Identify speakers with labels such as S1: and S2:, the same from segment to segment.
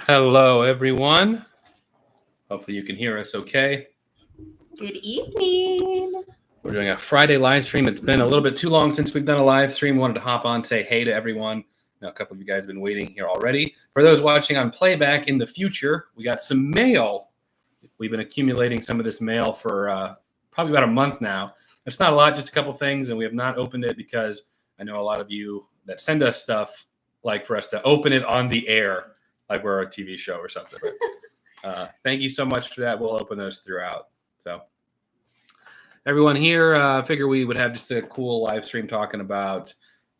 S1: Hello, everyone. Hopefully you can hear us okay.
S2: Good evening.
S1: We're doing a Friday live stream. It's been a little bit too long since we've done a live stream. Wanted to hop on, say hey to everyone. Now, a couple of you guys have been waiting here already. For those watching on playback in the future, we got some mail. We've been accumulating some of this mail for probably about a month now. It's not a lot, just a couple things, and we have not opened it because I know a lot of you that send us stuff like for us to open it on the air, like we're a TV show or something. Thank you so much for that. We'll open those throughout. So everyone here, figure we would have just a cool live stream talking about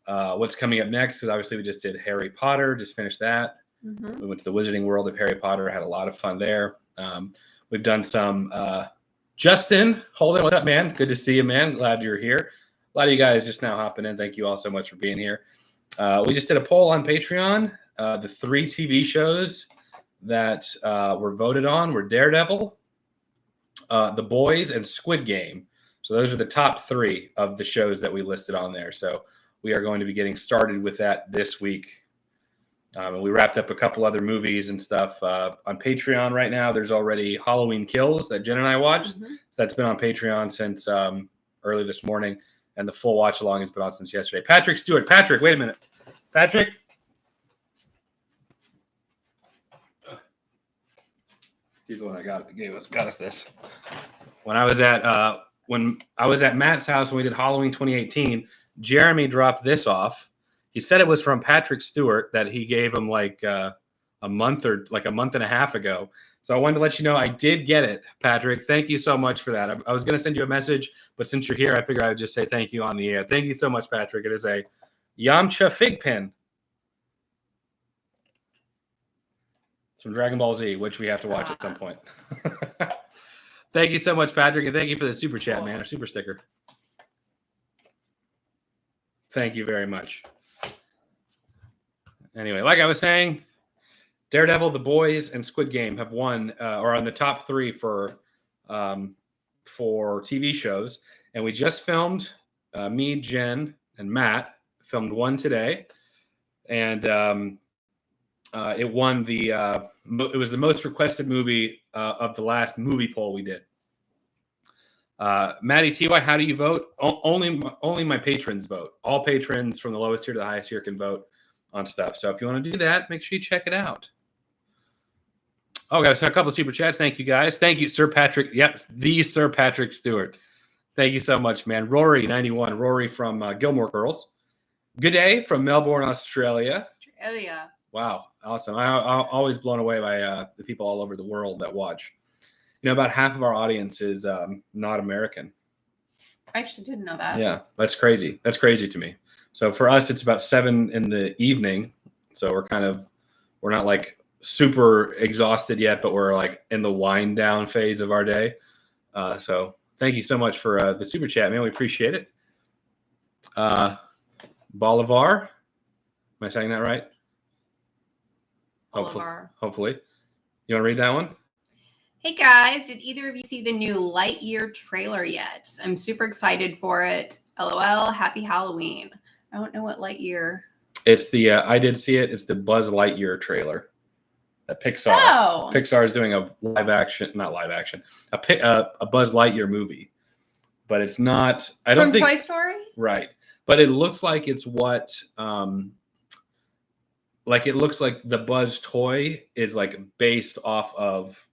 S1: what's coming up next, because obviously we just did Harry Potter, just finished that. Mm-hmm. We went to the Wizarding World of Harry Potter, had a lot of fun there. We've done some Justin, Holden, what's up, man? Good to see you, man. Glad you're here. A lot of you guys just now hopping in. Thank you all so much for being here. We just did a poll on Patreon. The 3 TV shows that were voted on were Daredevil, The Boys, and Squid Game. So those are the top 3 of the shows that we listed on there. So we are going to be getting started with that this week. And we wrapped up a couple other movies and stuff on Patreon right now. There's already Halloween Kills that Jen and I watched. Mm-hmm. So that's been on Patreon since early this morning. And the full watch along has been on since yesterday. Patrick Stewart. Patrick, wait a minute. Patrick. He's the one that got us this. When I was at Matt's house when we did Halloween 2018, Jeremy dropped this off. He said it was from Patrick Stewart that he gave him like a month and a half ago. So I wanted to let you know I did get it, Patrick. Thank you so much for that. I was going to send you a message, but since you're here, I figured I would just say thank you on the air. Thank you so much, Patrick. It is a Yamcha fig pen. It's from Dragon Ball Z, which we have to watch at some point. Thank you so much, Patrick, and thank you for the super chat, man, or super sticker. Thank you very much. Anyway, like I was saying, Daredevil, The Boys, and Squid Game have won or are on the top 3 for TV shows. And we just filmed, me, Jen, and Matt filmed one today. And it won it was the most requested movie of the last movie poll we did. Maddie TY, how do you vote? Only my patrons vote. All patrons from the lowest tier to the highest tier can vote on stuff. So if you want to do that, make sure you check it out. Oh, got a couple of super chats. Thank you, guys. Thank you, Sir Patrick. Yep, the Sir Patrick Stewart. Thank you so much, man. Rory91. Rory from Gilmore Girls. Good day from Melbourne, Australia. Wow, awesome. I'm always blown away by the people all over the world that watch. You know, about half of our audience is not American.
S2: I actually didn't know that.
S1: Yeah, that's crazy. That's crazy to me. So for us, it's about 7 in the evening. So we're not like super exhausted yet, but we're like in the wind down phase of our day. So thank you so much for the super chat, man. We appreciate it. Bolivar. Am I saying that right? Hopefully. You want to read that one?
S2: Hey guys, did either of you see the new Lightyear trailer yet? I'm super excited for it. LOL, happy Halloween. I don't know what Lightyear.
S1: It's the I did see it. It's the Buzz Lightyear trailer. That Pixar.
S2: Oh.
S1: Pixar is doing a Buzz Lightyear movie, but it's not. I don't think
S2: Toy Story.
S1: Right, but it looks like it's what. Like it looks like the Buzz toy is like based off of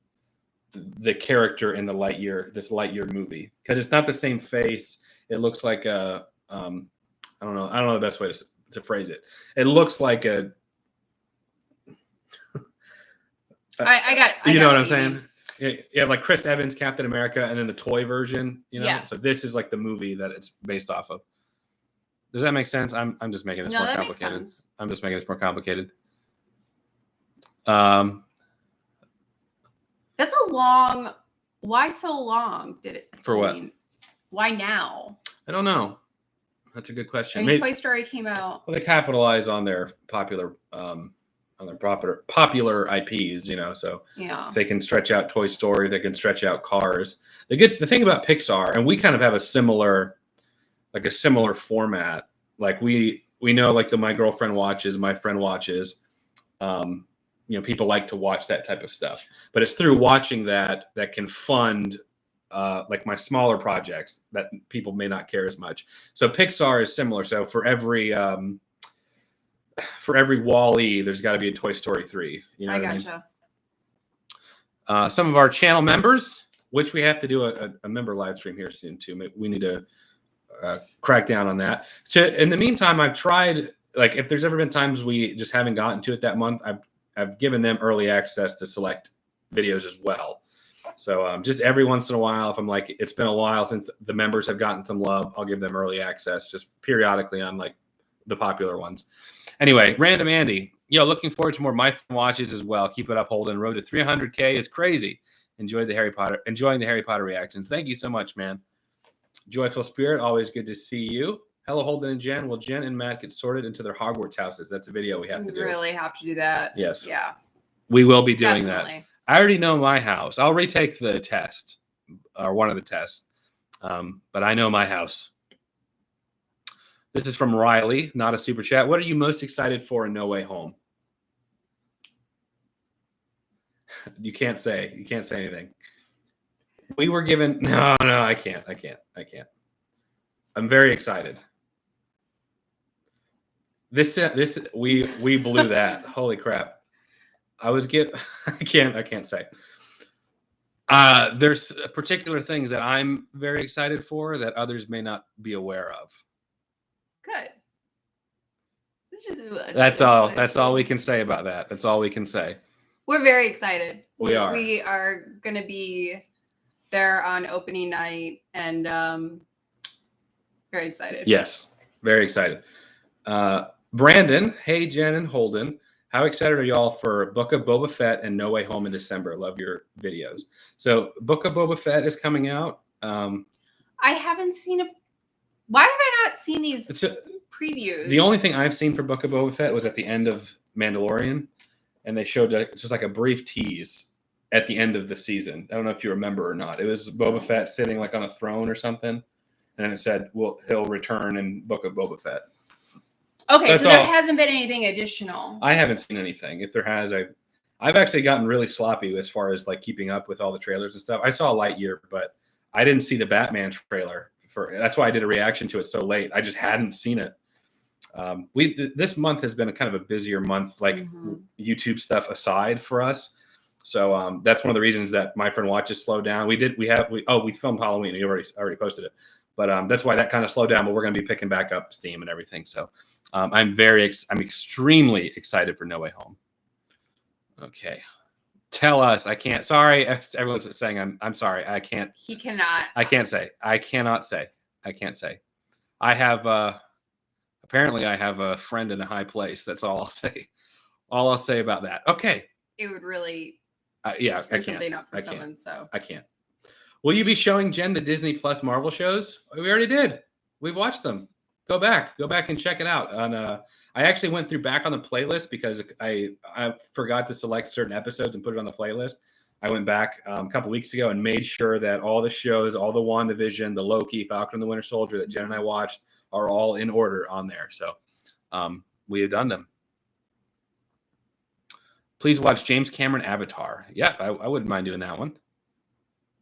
S1: the character in this Lightyear movie, because it's not the same face. It looks like a I don't know the best way to phrase it. It looks like a
S2: I got
S1: you know what I'm saying? You have like Chris Evans, Captain America, and then the toy version, you know? Yeah. So this is like the movie that it's based off of. Does that make sense? I'm just making this more complicated. I'm just making this more complicated.
S2: That's a long. Why so long?
S1: For what?
S2: Why now?
S1: I don't know. That's a good question.
S2: I mean, Toy Story came out.
S1: Well, they capitalize on their popular IPs, you know. So
S2: yeah,
S1: if they can stretch out Toy Story, they can stretch out Cars. The thing about Pixar, and we kind of have a similar format. Like we know, like my girlfriend watches, my friend watches. people like to watch that type of stuff. But it's through watching that can fund like my smaller projects that people may not care as much. So Pixar is similar. So for every Wall-E, there's got to be a Toy Story 3. You know
S2: I
S1: what
S2: gotcha.
S1: I mean? Some of our channel members, which we have to do a member live stream here soon too. We need to crack down on that. So in the meantime, I've tried, like, if there's ever been times we just haven't gotten to it that month, I've given them early access to select videos as well. So just every once in a while, if I'm like, it's been a while since the members have gotten some love, I'll give them early access just periodically on like the popular ones. Anyway, Random Andy, looking forward to more My Fun Watches as well. Keep it up, Holden. Road to 300K is crazy. Enjoying the Harry Potter reactions. Thank you so much, man. Joyful Spirit, always good to see you. Hello, Holden and Jen. Will Jen and Matt get sorted into their Hogwarts houses? That's a video we have to do.
S2: We really have to do that.
S1: Yes.
S2: Yeah.
S1: We will be doing
S2: Definitely.
S1: that. I already know my house. I'll retake the test, or one of the tests, but I know my house. This is from Riley, not a super chat. What are you most excited for in No Way Home? You can't say anything. We were given no, I can't. I'm very excited. This we blew that. Holy crap. I can't say. There's particular things that I'm very excited for that others may not be aware of.
S2: Good.
S1: That's all. That's all we can say about that. That's all we can say.
S2: We're very excited.
S1: We are.
S2: We are going to be there on opening night, and very excited.
S1: Yes, very excited. Brandon, hey, Jen and Holden. How excited are y'all for Book of Boba Fett and No Way Home in December? Love your videos. So Book of Boba Fett is coming out.
S2: I haven't seen it. Why have I not seen these previews?
S1: The only thing I've seen for Book of Boba Fett was at the end of Mandalorian, and they showed it's just like a brief tease at the end of the season. I don't know if you remember or not. It was Boba Fett sitting like on a throne or something, and it said, "Well, he'll return in Book of Boba Fett."
S2: Okay,
S1: That's
S2: so there
S1: all.
S2: hasn't been anything additional.
S1: I haven't seen anything. If there has, I've actually gotten really sloppy as far as like keeping up with all the trailers and stuff. I saw Lightyear, but I didn't see the Batman trailer. That's why I did a reaction to it so late. I just hadn't seen it. This month has been a kind of a busier month, like YouTube stuff aside for us. So that's one of the reasons that My Friend Watches slowed down. We filmed Halloween. We already posted it. But that's why that kind of slowed down. But we're going to be picking back up steam and everything. So I'm extremely excited for No Way Home. Okay, tell us. I can't. Sorry, everyone's saying I'm sorry. I can't.
S2: He cannot.
S1: I can't say. I cannot say. I can't say. I have. Apparently, I have a friend in a high place. That's all I'll say. All I'll say about that. Okay.
S2: It would really.
S1: Yeah, I can't.
S2: Something up for someone. So
S1: I can't. Will you be showing Jen the Disney Plus Marvel shows? We already did. We've watched them. Go back and check it out. I actually went back on the playlist because I forgot to select certain episodes and put it on the playlist. I went back a couple weeks ago and made sure that all the shows, all the WandaVision, the Loki, Falcon and the Winter Soldier that Jen and I watched are all in order on there. So we have done them. Please watch James Cameron Avatar. Yeah, I wouldn't mind doing that one.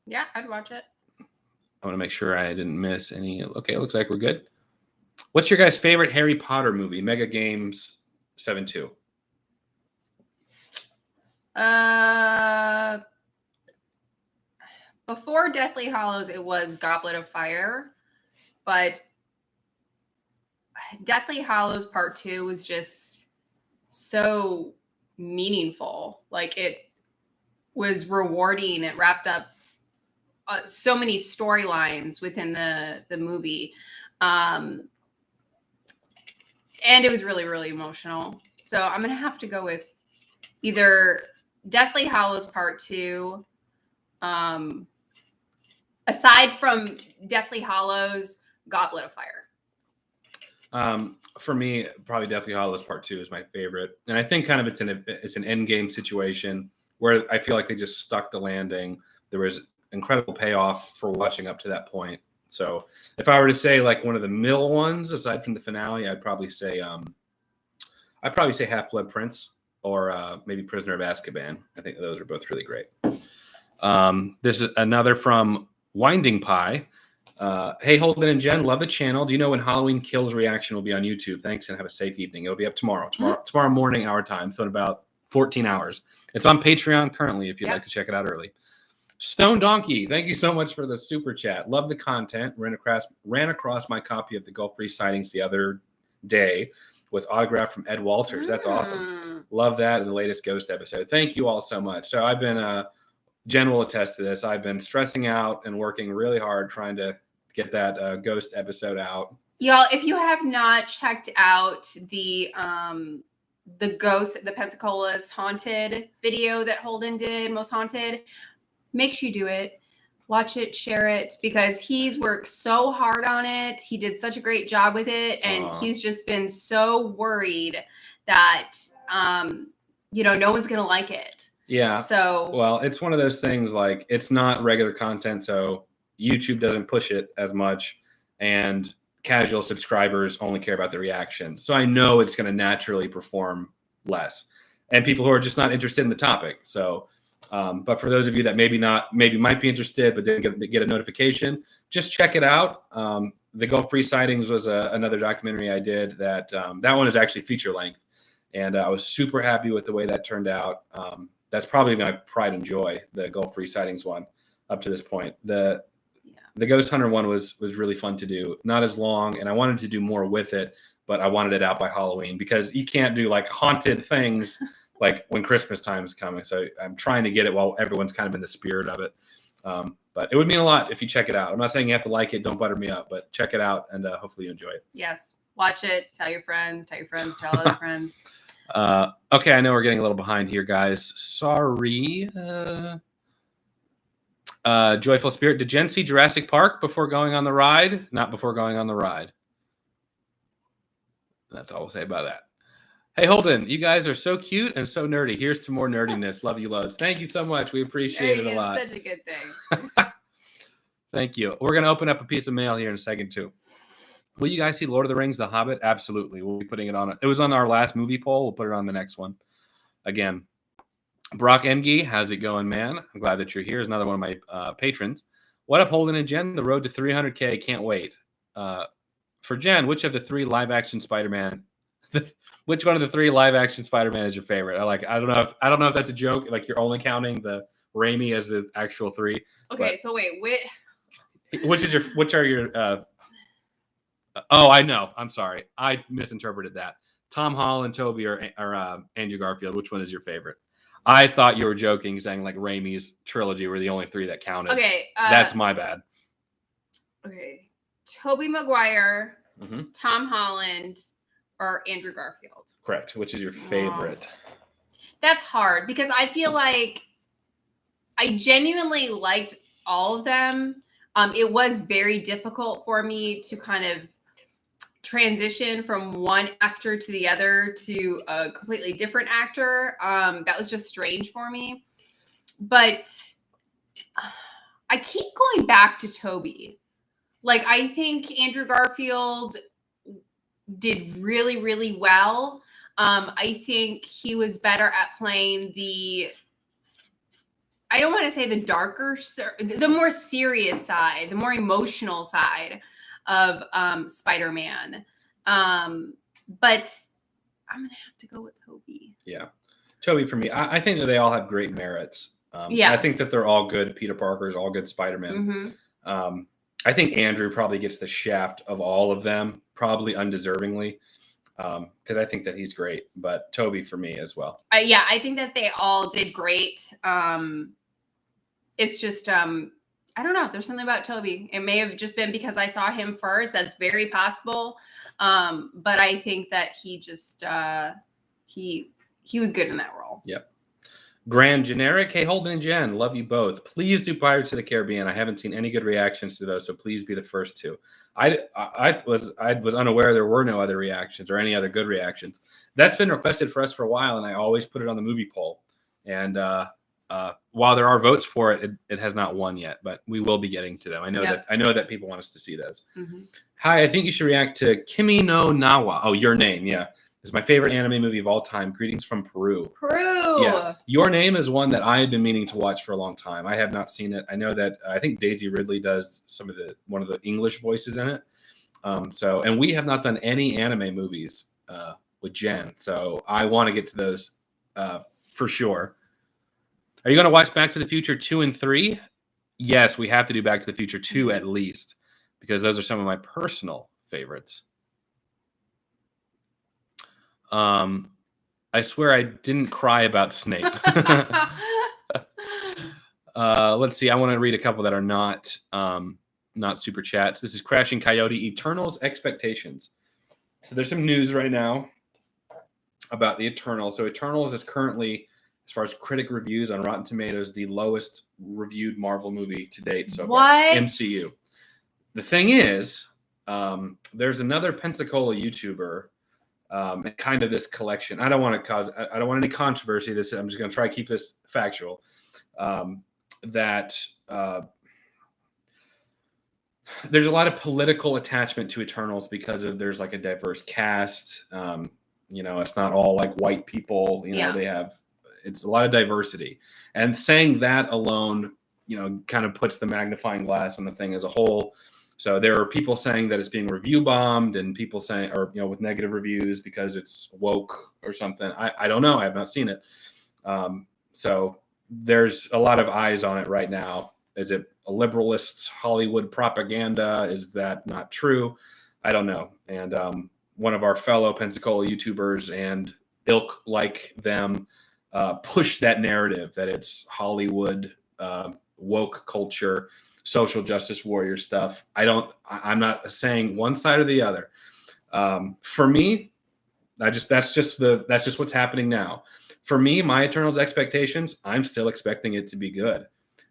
S2: Yeah, I'd watch it.
S1: I want to make sure I didn't miss any. Okay, it looks like we're good. What's your guys' favorite Harry Potter movie? Mega Games 7-2.
S2: Before Deathly Hallows, it was Goblet of Fire, but Deathly Hallows Part 2 was just so meaningful. Like, it was rewarding. It wrapped up so many storylines within the movie. And it was really, really emotional. So I'm going to have to go with either Deathly Hallows Part 2. Aside from Deathly Hallows, Goblet of Fire.
S1: For me, probably Deathly Hallows Part 2 is my favorite. And I think kind of it's an end game situation where I feel like they just stuck the landing. There was incredible payoff for watching up to that point. So if I were to say like one of the middle ones, aside from the finale, I'd probably say Half-Blood Prince. or maybe Prisoner of Azkaban. I think those are both really great. This is another from Winding Pie. Hey, Holden and Jen, love the channel. Do you know when Halloween Kills reaction will be on YouTube? Thanks and have a safe evening. It'll be up tomorrow morning, our time. So in about 14 hours. It's on Patreon currently if you'd like to check it out early. Stone Donkey, thank you so much for the super chat. Love the content. Ran across my copy of the Gulf Breeze sightings the other day with autograph from Ed Walters. That's awesome. Love that in the latest Ghost episode. Thank you all so much. So I've been, Jen will attest to this. I've been stressing out and working really hard trying to get that Ghost episode out.
S2: Y'all, if you have not checked out the Ghost, the Pensacola's Haunted video that Holden did, Most Haunted, make sure you do it. Watch it, share it, because he's worked so hard on it. He did such a great job with it, and he's just been so worried that, no one's going to like it.
S1: Yeah.
S2: So,
S1: well, it's one of those things, like, it's not regular content, so YouTube doesn't push it as much, and casual subscribers only care about the reactions. So I know it's going to naturally perform less, and people who are just not interested in the topic. So, but for those of you that maybe might be interested, but didn't get a notification, just check it out. The Gulf Breeze sightings was another documentary I did that one is actually feature length, and I was super happy with the way that turned out. That's probably my pride and joy, the Gulf Breeze sightings one up to this point. The Ghost Hunter one was really fun to do. Not as long, and I wanted to do more with it, but I wanted it out by Halloween because you can't do like haunted things like when Christmas time is coming. So I'm trying to get it while everyone's kind of in the spirit of it. But it would mean a lot if you check it out. I'm not saying you have to like it. Don't butter me up, but check it out, and hopefully you enjoy it.
S2: Yes. Watch it. Tell your friends. Tell other friends.
S1: Okay, I know we're getting a little behind here, guys. Sorry. Joyful Spirit. Did Jen see Jurassic Park before going on the ride? Not before going on the ride. That's all we'll say about that. Hey, Holden, you guys are so cute and so nerdy. Here's to more nerdiness. Love you loads. Thank you so much. We appreciate it a lot.
S2: Such a good thing.
S1: Thank you. We're going to open up a piece of mail here in a second, too. Will you guys see Lord of the Rings, The Hobbit? Absolutely. We'll be putting it on. It was on our last movie poll. We'll put it on the next one. Again, Brock Engie, how's it going, man? I'm glad that you're here. Here's another one of my patrons. What up, Holden and Jen? The road to 300K. Can't wait. For Jen, which of the three live-action Spider-Man... Which one of the three live-action Spider-Man is your favorite? I don't know if that's a joke. Like you're only counting the Raimi as the actual three.
S2: Okay, so wait,
S1: which are your? Oh, I know. I'm sorry, I misinterpreted that. Tom Holland, Toby, or Andrew Garfield. Which one is your favorite? I thought you were joking, saying like Raimi's trilogy were the only three that counted.
S2: Okay,
S1: that's my bad.
S2: Okay, Tobey Maguire, Tom Holland, or Andrew Garfield.
S1: Correct. Which is your favorite?
S2: That's hard because I feel like I genuinely liked all of them. It was very difficult for me to kind of transition from one actor to the other to a completely different actor. That was just strange for me. But I keep going back to Tobey. Like, I think Andrew Garfield did really, really well. I think he was better at playing I don't want to say the darker, the more serious side, the more emotional side of Spider-Man. But I'm going to have to go with Tobey.
S1: Yeah. Tobey for me. I think that they all have great merits. I think that they're all good Peter Parkers, all good Spider-Man. I think Andrew probably gets the shaft of all of them, probably undeservingly, because I think that he's great. But Tobey for me as well.
S2: I think that they all did great. It's just, I don't know. There's something about Tobey. It may have just been because I saw him first. That's very possible. But I think that he just, he was good in that role.
S1: Yep. Grand Generic. Hey, Holden and Jen, love you both. Please do Pirates of the Caribbean. I haven't seen any good reactions to those, so please be the first to. I was unaware there were no other reactions or any other good reactions. That's been requested for us for a while, and I always put it on the movie poll. And while there are votes for it, it has not won yet, but we will be getting to them. I know that people want us to see those. Hi, I think you should react to Kimi no Nawa. Oh, your name, yeah. It's my favorite anime movie of all time. Greetings from Peru.
S2: Peru.
S1: Yeah. Your Name is one that I had been meaning to watch for a long time. I have not seen it. I know that I think Daisy Ridley does one of the English voices in it. And we have not done any anime movies with Jen. So I want to get to those for sure. Are you going to watch Back to the Future 2 and 3? Yes, we have to do Back to the Future 2 at least, because those are some of my personal favorites. I swear I didn't cry about Snape. Let's see. I want to read a couple that are not super chats. This is Crashing Coyote, Eternals Expectations. So there's some news right now about the Eternals. So Eternals is currently, as far as critic reviews on Rotten Tomatoes, the lowest reviewed Marvel movie to date so far. MCU. The thing is, there's another Pensacola YouTuber, and kind of this collection. I don't want any controversy. I'm just going to try to keep this factual. There's a lot of political attachment to Eternals because there's like a diverse cast. It's not all like white people. It's a lot of diversity, and saying that alone, kind of puts the magnifying glass on the thing as a whole. So there are people saying that it's being review bombed, and people saying, with negative reviews because it's woke or something. I don't know. I have not seen it. So there's a lot of eyes on it right now. Is it a liberalist Hollywood propaganda? Is that not true? I don't know. And one of our fellow Pensacola YouTubers and ilk like them push that narrative that it's Hollywood woke culture, social justice warrior stuff. I'm not saying one side or the other. For me, that's just what's happening now. For me, my Eternals expectations, I'm still expecting it to be good.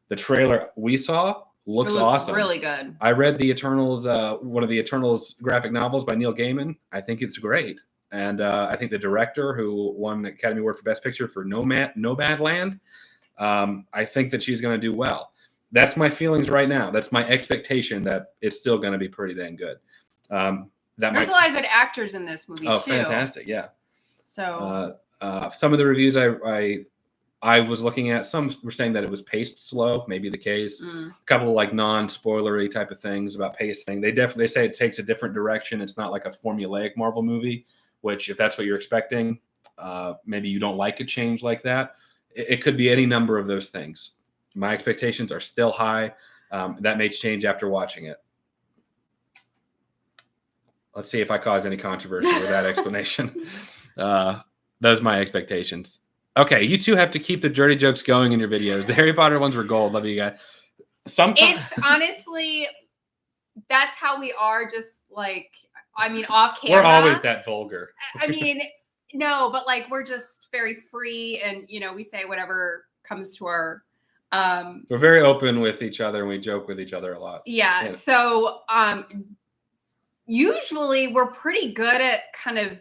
S1: The trailer we saw looks awesome.
S2: Really good.
S1: I read the Eternals, one of the Eternals graphic novels by Neil Gaiman. I think it's great. And I think the director who won the Academy Award for Best Picture for Nomadland, I think that she's going to do well. That's my feelings right now. That's my expectation that it's still going to be pretty dang good. There's
S2: a lot of good actors in this movie, too.
S1: Oh, fantastic. Yeah.
S2: So
S1: some of the reviews I was looking at, some were saying that it was paced slow, maybe the case. A couple of like non-spoilery type of things about pacing. They say it takes a different direction. It's not like a formulaic Marvel movie, which if that's what you're expecting, maybe you don't like a change like that. It could be any number of those things. My expectations are still high. That may change after watching it. Let's see if I cause any controversy with that explanation. Those are my expectations. Okay, you two have to keep the dirty jokes going in your videos. The Harry Potter ones were gold. Love you guys. Sometimes
S2: it's honestly, that's how we are. Just like, off camera,
S1: we're always that vulgar.
S2: No, but like we're just very free, and we say whatever comes to our.
S1: We're very open with each other, and we joke with each other a lot.
S2: Yeah. So usually we're pretty good at kind of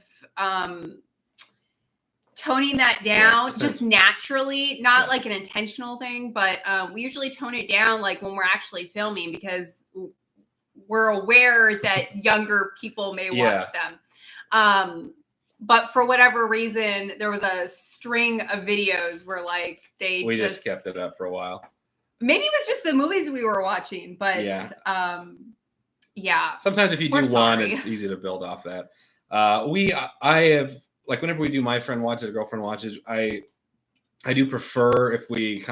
S2: toning that down just naturally, not like an intentional thing, but we usually tone it down like when we're actually filming because we're aware that younger people may watch them. But for whatever reason, there was a string of videos where like we just
S1: kept it up for a while.
S2: Maybe it was just the movies we were watching, but
S1: Sometimes if you do one, it's easy to build off that. I have, like, whenever we do my friend watches or girlfriend watches, I do prefer if we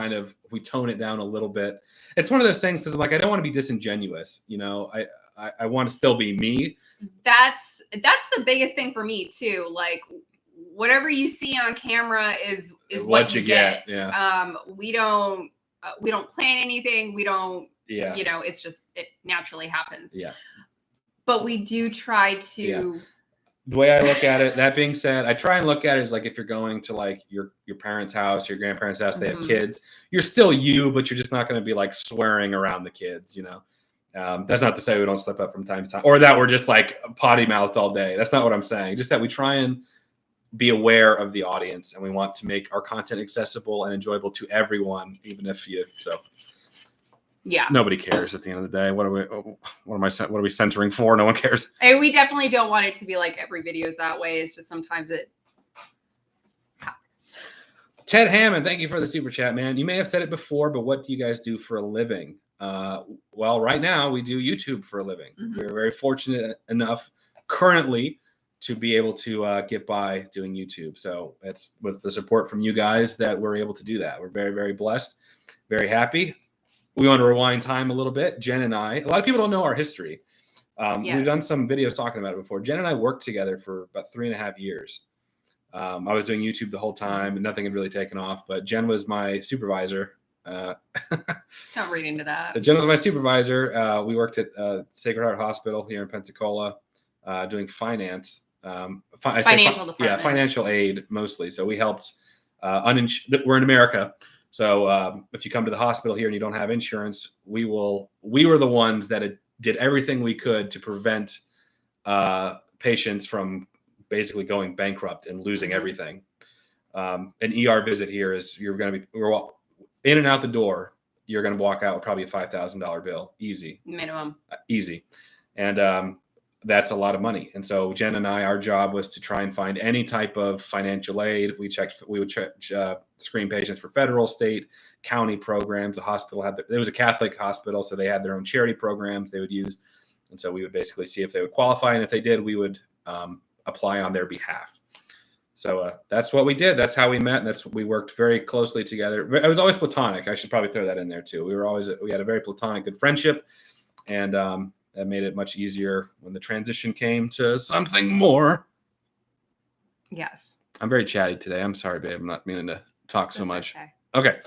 S1: tone it down a little bit. It's one of those things because like I don't want to be disingenuous, I want to still be me.
S2: That's the biggest thing for me too. Like whatever you see on camera is what you get. Yeah. We don't plan anything. We don't. Yeah. It's just it naturally happens.
S1: Yeah.
S2: But we do try to.
S1: Yeah. The way I look at it, that being said, I try and look at it as like if you're going to like your parents' house, your grandparents' house, they have kids. You're still you, but you're just not going to be like swearing around the kids, That's not to say we don't slip up from time to time or that we're just like potty mouthed all day. That's not what I'm saying. Just that we try and be aware of the audience and we want to make our content accessible and enjoyable to everyone, even if
S2: Yeah.
S1: Nobody cares at the end of the day. What are we censoring for? No one cares.
S2: And we definitely don't want it to be like every video is that way. It's just sometimes it happens.
S1: Ted Hammond, thank you for the super chat, man. You may have said it before, but what do you guys do for a living? Well, right now we do YouTube for a living.
S2: Mm-hmm.
S1: We're very fortunate enough currently to be able to get by doing YouTube. So it's with the support from you guys that we're able to do that. We're very, very blessed, very happy. We want to rewind time a little bit. Jen and I, a lot of people don't know our history.
S2: Yes.
S1: We've done some videos talking about it before. Jen and I worked together for about 3.5 years. I was doing YouTube the whole time and nothing had really taken off, but Jen was my supervisor.
S2: Don't read into that.
S1: Jen was my supervisor. We worked at Sacred Heart Hospital here in Pensacola doing finance.
S2: Financial department.
S1: Yeah, financial aid mostly. So we helped we're in America. So if you come to the hospital here and you don't have insurance, we were the ones that did everything we could to prevent patients from basically going bankrupt and losing everything. An ER visit here is we're in and out the door. You're going to walk out with probably a $5,000 bill. Easy.
S2: Minimum.
S1: Easy. And that's a lot of money. And so Jen and I, our job was to try and find any type of financial aid. We would screen patients for federal, state, county programs. The hospital it was a Catholic hospital, so they had their own charity programs they would use. And so we would basically see if they would qualify. And if they did, we would apply on their behalf. So that's what we did. That's how we met. And we worked very closely together. It was always platonic. I should probably throw that in there too. We had a very platonic, good friendship. And that made it much easier when the transition came to something more.
S2: Yes.
S1: I'm very chatty today. I'm sorry, babe. I'm not meaning to talk so much.
S2: Okay.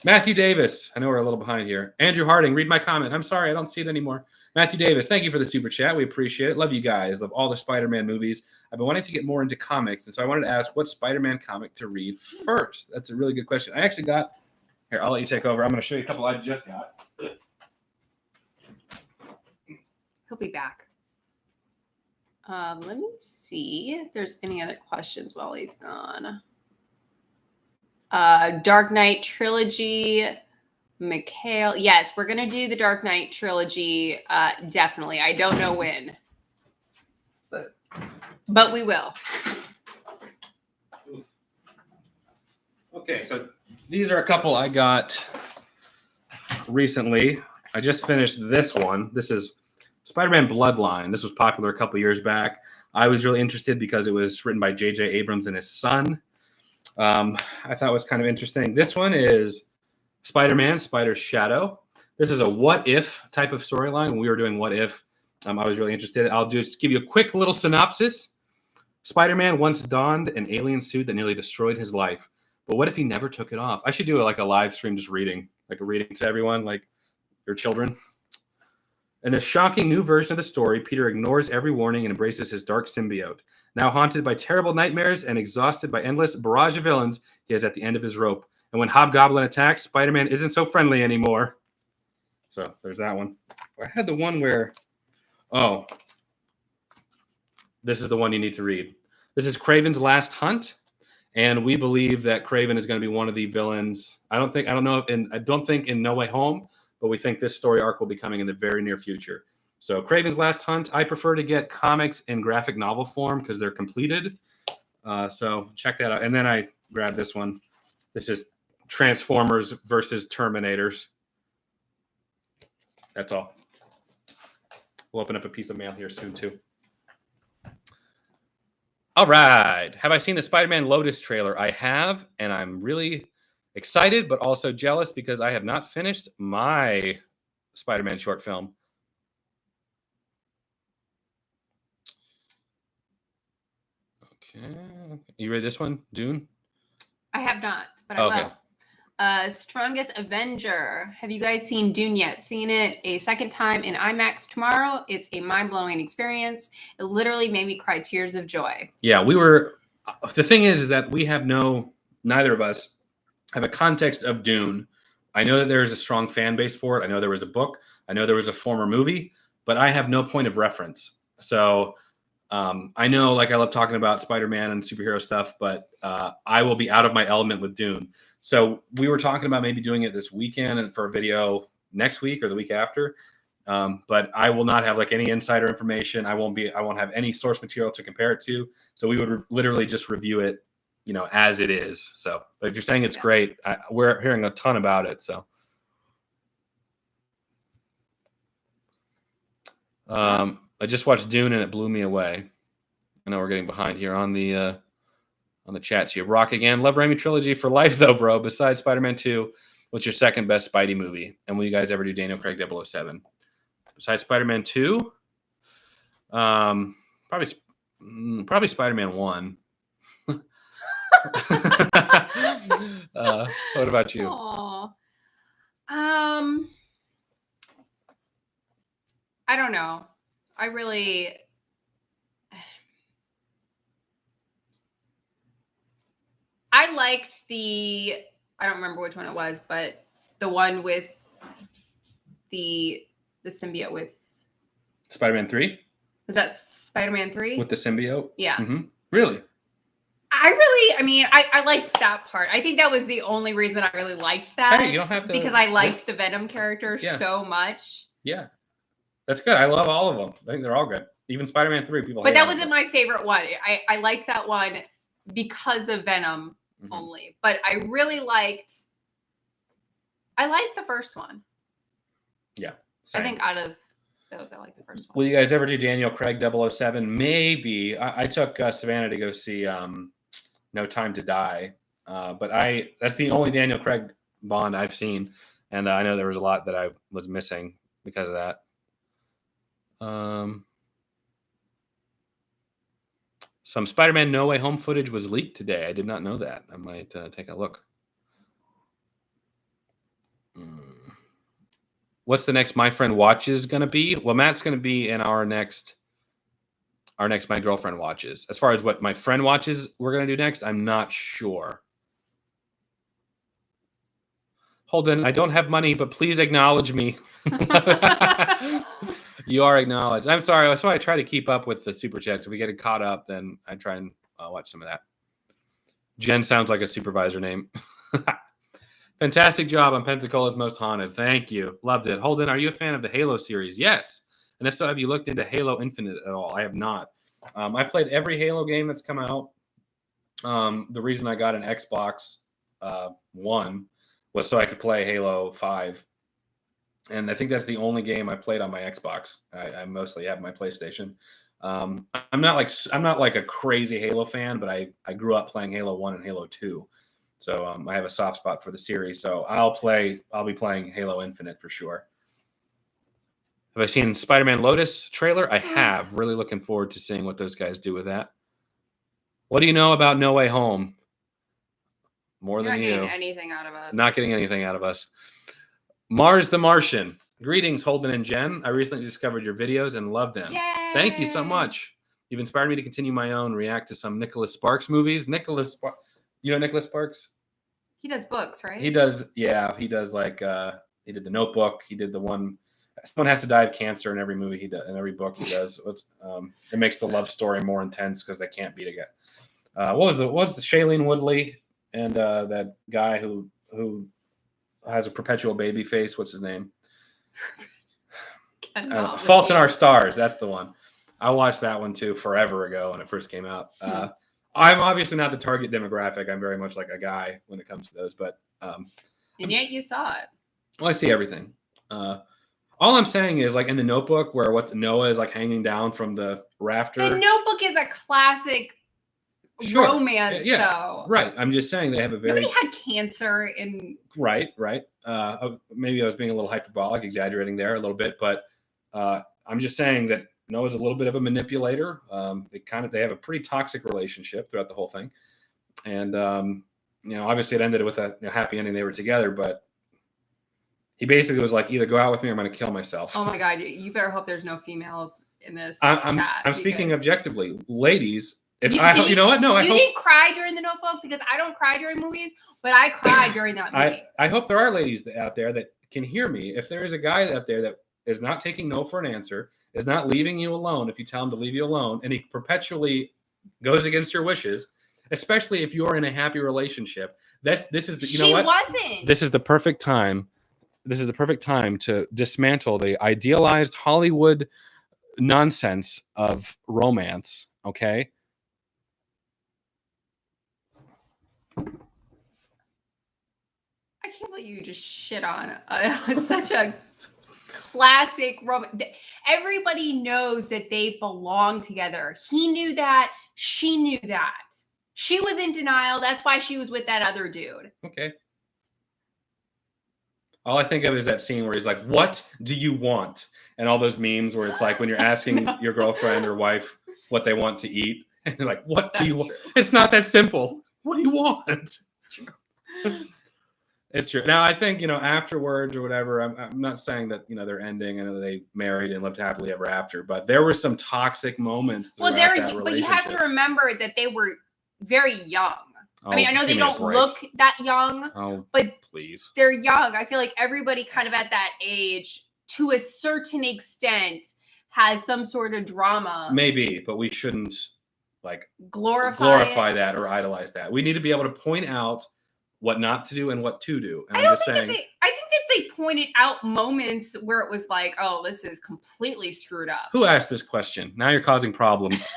S1: Matthew Davis. I know we're a little behind here. Andrew Harding, read my comment. I'm sorry. I don't see it anymore. Matthew Davis, thank you for the super chat. We appreciate it. Love you guys. Love all the Spider-Man movies. I've been wanting to get more into comics, and so I wanted to ask what Spider-Man comic to read first. That's a really good question. I actually got – here, I'll let you take over. I'm going to show you a couple I just got.
S2: He'll be back. Let me see if there's any other questions while he's gone. Dark Knight trilogy. Mikhail. Yes, we're going to do the Dark Knight trilogy. Definitely. I don't know when. But we will.
S1: Okay, so these are a couple I got recently. I just finished this one. This is Spider-Man Bloodline. This was popular a couple years back. I was really interested because it was written by J.J. Abrams and his son. I thought it was kind of interesting. This one is Spider-Man, Spider's Shadow. This is a what-if type of storyline. When we were doing what-if, I was really interested. I'll just give you a quick little synopsis. Spider-Man once donned an alien suit that nearly destroyed his life. But what if he never took it off? I should do like a live stream just reading, like a reading to everyone, like your children. In this shocking new version of the story, Peter ignores every warning and embraces his dark symbiote. Now haunted by terrible nightmares and exhausted by endless barrage of villains, he is at the end of his rope. And when Hobgoblin attacks, Spider-Man isn't so friendly anymore. So there's that one. I had the one where, this is the one you need to read. This is Kraven's Last Hunt. And we believe that Kraven is going to be one of the villains. I don't think in No Way Home, but we think this story arc will be coming in the very near future. So Kraven's Last Hunt, I prefer to get comics in graphic novel form because they're completed. So check that out. And then I grabbed this one. This is Transformers versus Terminators. That's all. We'll open up a piece of mail here soon too. All right. Have I seen the Spider-Man Lotus trailer? I have, and I'm really excited, but also jealous because I have not finished my Spider-Man short film. Okay. You read this one, Dune?
S2: I have not, but I will. Strongest Avenger. Have you guys seen Dune yet? Seen it a second time in IMAX tomorrow. It's a mind-blowing experience. It literally made me cry tears of joy.
S1: Yeah, the thing is that neither of us have a context of Dune. I know that there is a strong fan base for it. I know there was a book. I know there was a former movie, but I have no point of reference. So I know, like, I love talking about Spider-Man and superhero stuff, but I will be out of my element with Dune. So we were talking about maybe doing it this weekend and for a video next week or the week after. But I will not have like any insider information. I won't have any source material to compare it to. So we would literally just review it, as it is. So, but if you're saying it's great, we're hearing a ton about it. So, I just watched Dune and it blew me away. I know we're getting behind here on the chats here. Rock again. Love Raimi trilogy for life though, bro. Besides Spider-Man 2, what's your second best Spidey movie? And will you guys ever do Daniel Craig 007? Besides Spider-Man 2, probably Spider-Man 1. What about you?
S2: Aww. I don't know. I liked I don't remember which one it was, but the one with the symbiote with
S1: Spider-Man 3?
S2: Was that Spider-Man 3?
S1: With the symbiote?
S2: Yeah.
S1: Mm-hmm. Really?
S2: I liked that part. I think that was the only reason I really liked that.
S1: Hey, you don't have to.
S2: Because I liked the Venom character so much.
S1: Yeah. That's good. I love all of them. I think they're all good. Even Spider-Man 3, people.
S2: But that wasn't my favorite one. I liked that one because of Venom only. But I really liked the first one.
S1: Yeah.
S2: Same. I think out of those, I like the first one.
S1: Will you guys ever do Daniel Craig 007? Maybe. I took Savannah to go see No Time to Die. But that's the only Daniel Craig Bond I've seen. And I know there was a lot that I was missing because of that. Some Spider-Man No Way Home footage was leaked today. I did not know that. I might take a look. What's the next My Friend Watches going to be? Well, Matt's going to be in our next My Girlfriend Watches. As far as what My Friend Watches we're going to do next, I'm not sure. Holden, I don't have money, but please acknowledge me. You are acknowledged. I'm sorry. That's why I try to keep up with the super chats. If we get caught up, then I try and watch some of that. Jen sounds like a supervisor name. Fantastic job on Pensacola's Most Haunted. Thank you. Loved it. Holden, are you a fan of the Halo series? Yes. And if so, have you looked into Halo Infinite at all? I have not. I've played every Halo game that's come out. The reason I got an Xbox One was so I could play Halo 5. And I think that's the only game I played on my Xbox. I mostly have my PlayStation. I'm not like a crazy Halo fan, but I grew up playing Halo 1 and Halo 2. So I have a soft spot for the series. So I'll be playing Halo Infinite for sure. Have I seen Spider-Man Lotus trailer? I have. Really looking forward to seeing what those guys do with that. What do you know about No Way Home? More than you.
S2: Not getting anything out of us.
S1: Not getting anything out of us. Mars the Martian. Greetings, Holden and Jen. I recently discovered your videos and loved them.
S2: Yay!
S1: Thank you so much. You've inspired me to continue my own, react to some Nicholas Sparks movies. Nicholas Sparks?
S2: He does books, right?
S1: He does, yeah. He does like he did The Notebook. He did the one. Someone has to die of cancer in every movie he does, in every book he does. It makes the love story more intense because they can't be together. What was the Shailene Woodley and that guy who has a perpetual baby face? What's his name? Fault in Our Stars. That's the one. I watched that one too forever ago when it first came out. I'm obviously not the target demographic. I'm very much like a guy when it comes to those, but
S2: and yet you saw it.
S1: Well, I see everything. All I'm saying is, like in The Notebook, where Noah is like hanging down from the rafter.
S2: The Notebook is a classic romance, though.
S1: Right. I'm just saying they have a very.
S2: Nobody had cancer in.
S1: Right. Maybe I was being a little hyperbolic, exaggerating there a little bit, but I'm just saying that Noah's a little bit of a manipulator. They have a pretty toxic relationship throughout the whole thing, and obviously it ended with a happy ending. They were together, but he basically was like, either go out with me or I'm going to kill myself.
S2: Oh my God. You better hope there's no females in this.
S1: I'm speaking objectively. Ladies, you
S2: didn't cry during The Notebook because I don't cry during movies, but I cried during that movie.
S1: I hope there are ladies out there that can hear me. If there is a guy out there that is not taking no for an answer, is not leaving you alone if you tell him to leave you alone, and he perpetually goes against your wishes, especially if you're in a happy relationship. This is the,
S2: she wasn't.
S1: This is the perfect time this is the perfect time to dismantle the idealized Hollywood nonsense of romance. Okay.
S2: I can't believe you just shit on such a classic romance. Everybody knows that they belong together. He knew that. She knew that. She was in denial. That's why she was with that other dude.
S1: Okay. All I think of is that scene where he's like, "What do you want?" And all those memes where it's like when you're asking your girlfriend or wife what they want to eat, and they're like, "What do you want?" It's not that simple. What do you want? It's true. It's true. Now, I think, afterwards or whatever, I'm not saying that, they're ending and they married and lived happily ever after, but there were some toxic moments throughout that relationship.
S2: But you have to remember that they were very young.
S1: Oh,
S2: I mean, I know they don't look that young, but
S1: please,
S2: they're young. I feel like everybody kind of at that age, to a certain extent, has some sort of drama.
S1: Maybe, but we shouldn't
S2: glorify
S1: that or idolize that. We need to be able to point out what not to do and what to do. And
S2: I think that they pointed out moments where it was like, oh, this is completely screwed up.
S1: Who asked this question? Now you're causing problems.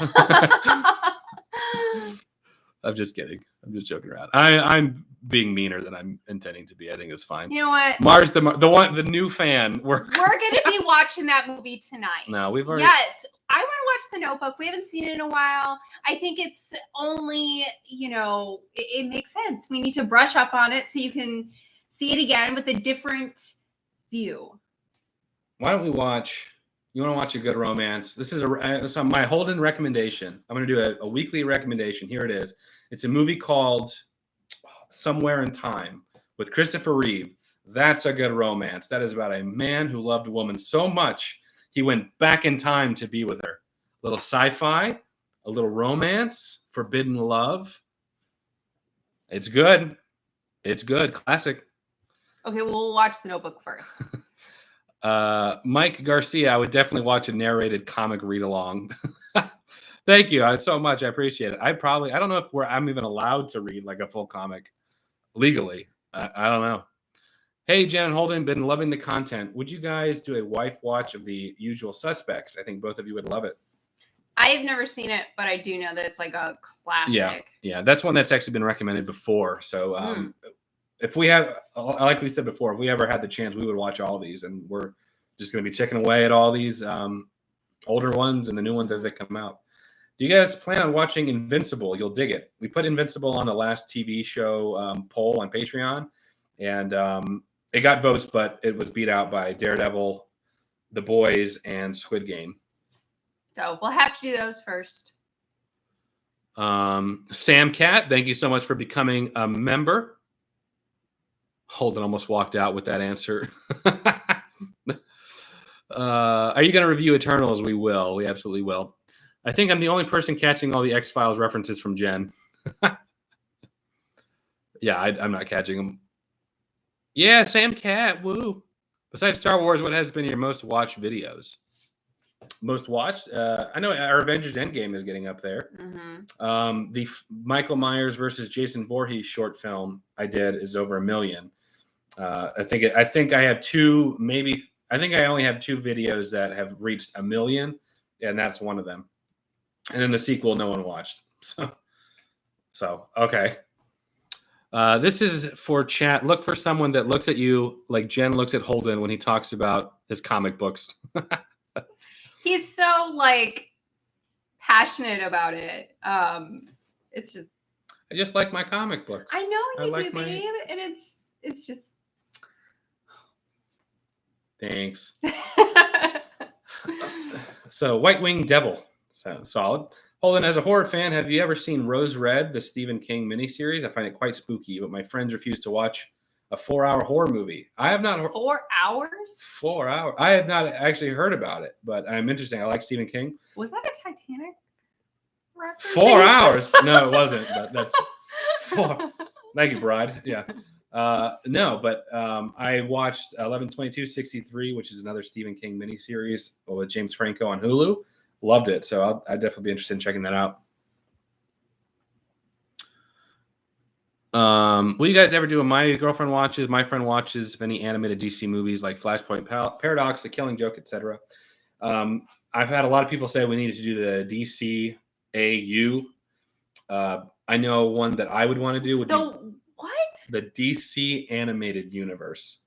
S1: I'm just kidding. I'm just joking around. I'm being meaner than I'm intending to be. I think it's fine.
S2: You know what?
S1: Mars, the new fan. We're
S2: gonna be watching that movie tonight.
S1: No, we've already.
S2: Yes, I want to watch The Notebook. We haven't seen it in a while. I think it's only, it makes sense. We need to brush up on it so you can see it again with a different view.
S1: Why don't we watch? You want to watch a good romance? This is my Holden recommendation. I'm going to do a weekly recommendation. Here it is. It's a movie called Somewhere in Time with Christopher Reeve. That's a good romance. That is about a man who loved a woman so much he went back in time to be with her. A little sci-fi, a little romance, forbidden love. It's good. It's good. Classic.
S2: Okay, we'll watch The Notebook first.
S1: Mike Garcia, I would definitely watch a narrated comic read along. Thank you so much. I appreciate it. I don't know if I'm even allowed to read like a full comic legally. I don't know. Hey, Jen and Holden, been loving the content. Would you guys do a wife watch of The Usual Suspects? I think both of you would love it.
S2: I have never seen it, but I do know that it's like a classic.
S1: Yeah, that's one that's actually been recommended before. So if we have, like we said before, if we ever had the chance, we would watch all these, and we're just going to be checking away at all these older ones and the new ones as they come out. Do you guys plan on watching Invincible? You'll dig it. We put Invincible on the last TV show poll on Patreon, and it got votes, but it was beat out by Daredevil, The Boys, and Squid Game.
S2: So we'll have to do those first.
S1: Sam Cat, thank you so much for becoming a member. Holden almost walked out with that answer. Are you going to review Eternals? We will. We absolutely will. I think I'm the only person catching all the X-Files references from Jen. Yeah, I'm not catching them. Yeah, Sam Cat, woo. Besides Star Wars, what has been your most watched videos? Most watched? I know our Avengers Endgame is getting up there.
S2: Mm-hmm.
S1: The Michael Myers versus Jason Voorhees short film I did is over 1 million. I think I have two, maybe. I think I only have 2 videos that have reached 1 million, and that's one of them. And then the sequel, no one watched. So okay. This is for chat. Look for someone that looks at you like Jen looks at Holden when he talks about his comic books.
S2: He's so passionate about it. It's just.
S1: I just like my comic books.
S2: I know you
S1: like
S2: do, babe, and it's just.
S1: Thanks. So, White Winged Devil. Sounds solid. Holden, as a horror fan, have you ever seen Rose Red, the Stephen King miniseries? I find it quite spooky, but my friends refuse to watch a 4-hour horror movie. I have not.
S2: 4 hours?
S1: 4 hours. I have not actually heard about it, but I'm interested. I like Stephen King.
S2: Was that a Titanic reference?
S1: 4 hours? No, it wasn't. But that's 4. Thank you, Bride. Yeah. No, but I watched 11/22/63, which is another Stephen King miniseries with James Franco on Hulu. Loved it, so I'd definitely be interested in checking that out. Will you guys ever do a my girlfriend watches, my friend watches of any animated DC movies like Flashpoint Paradox, The Killing Joke, etc.? I've had a lot of people say we needed to do the DC AU. I know one that I would want to do would be
S2: what?
S1: The DC animated universe.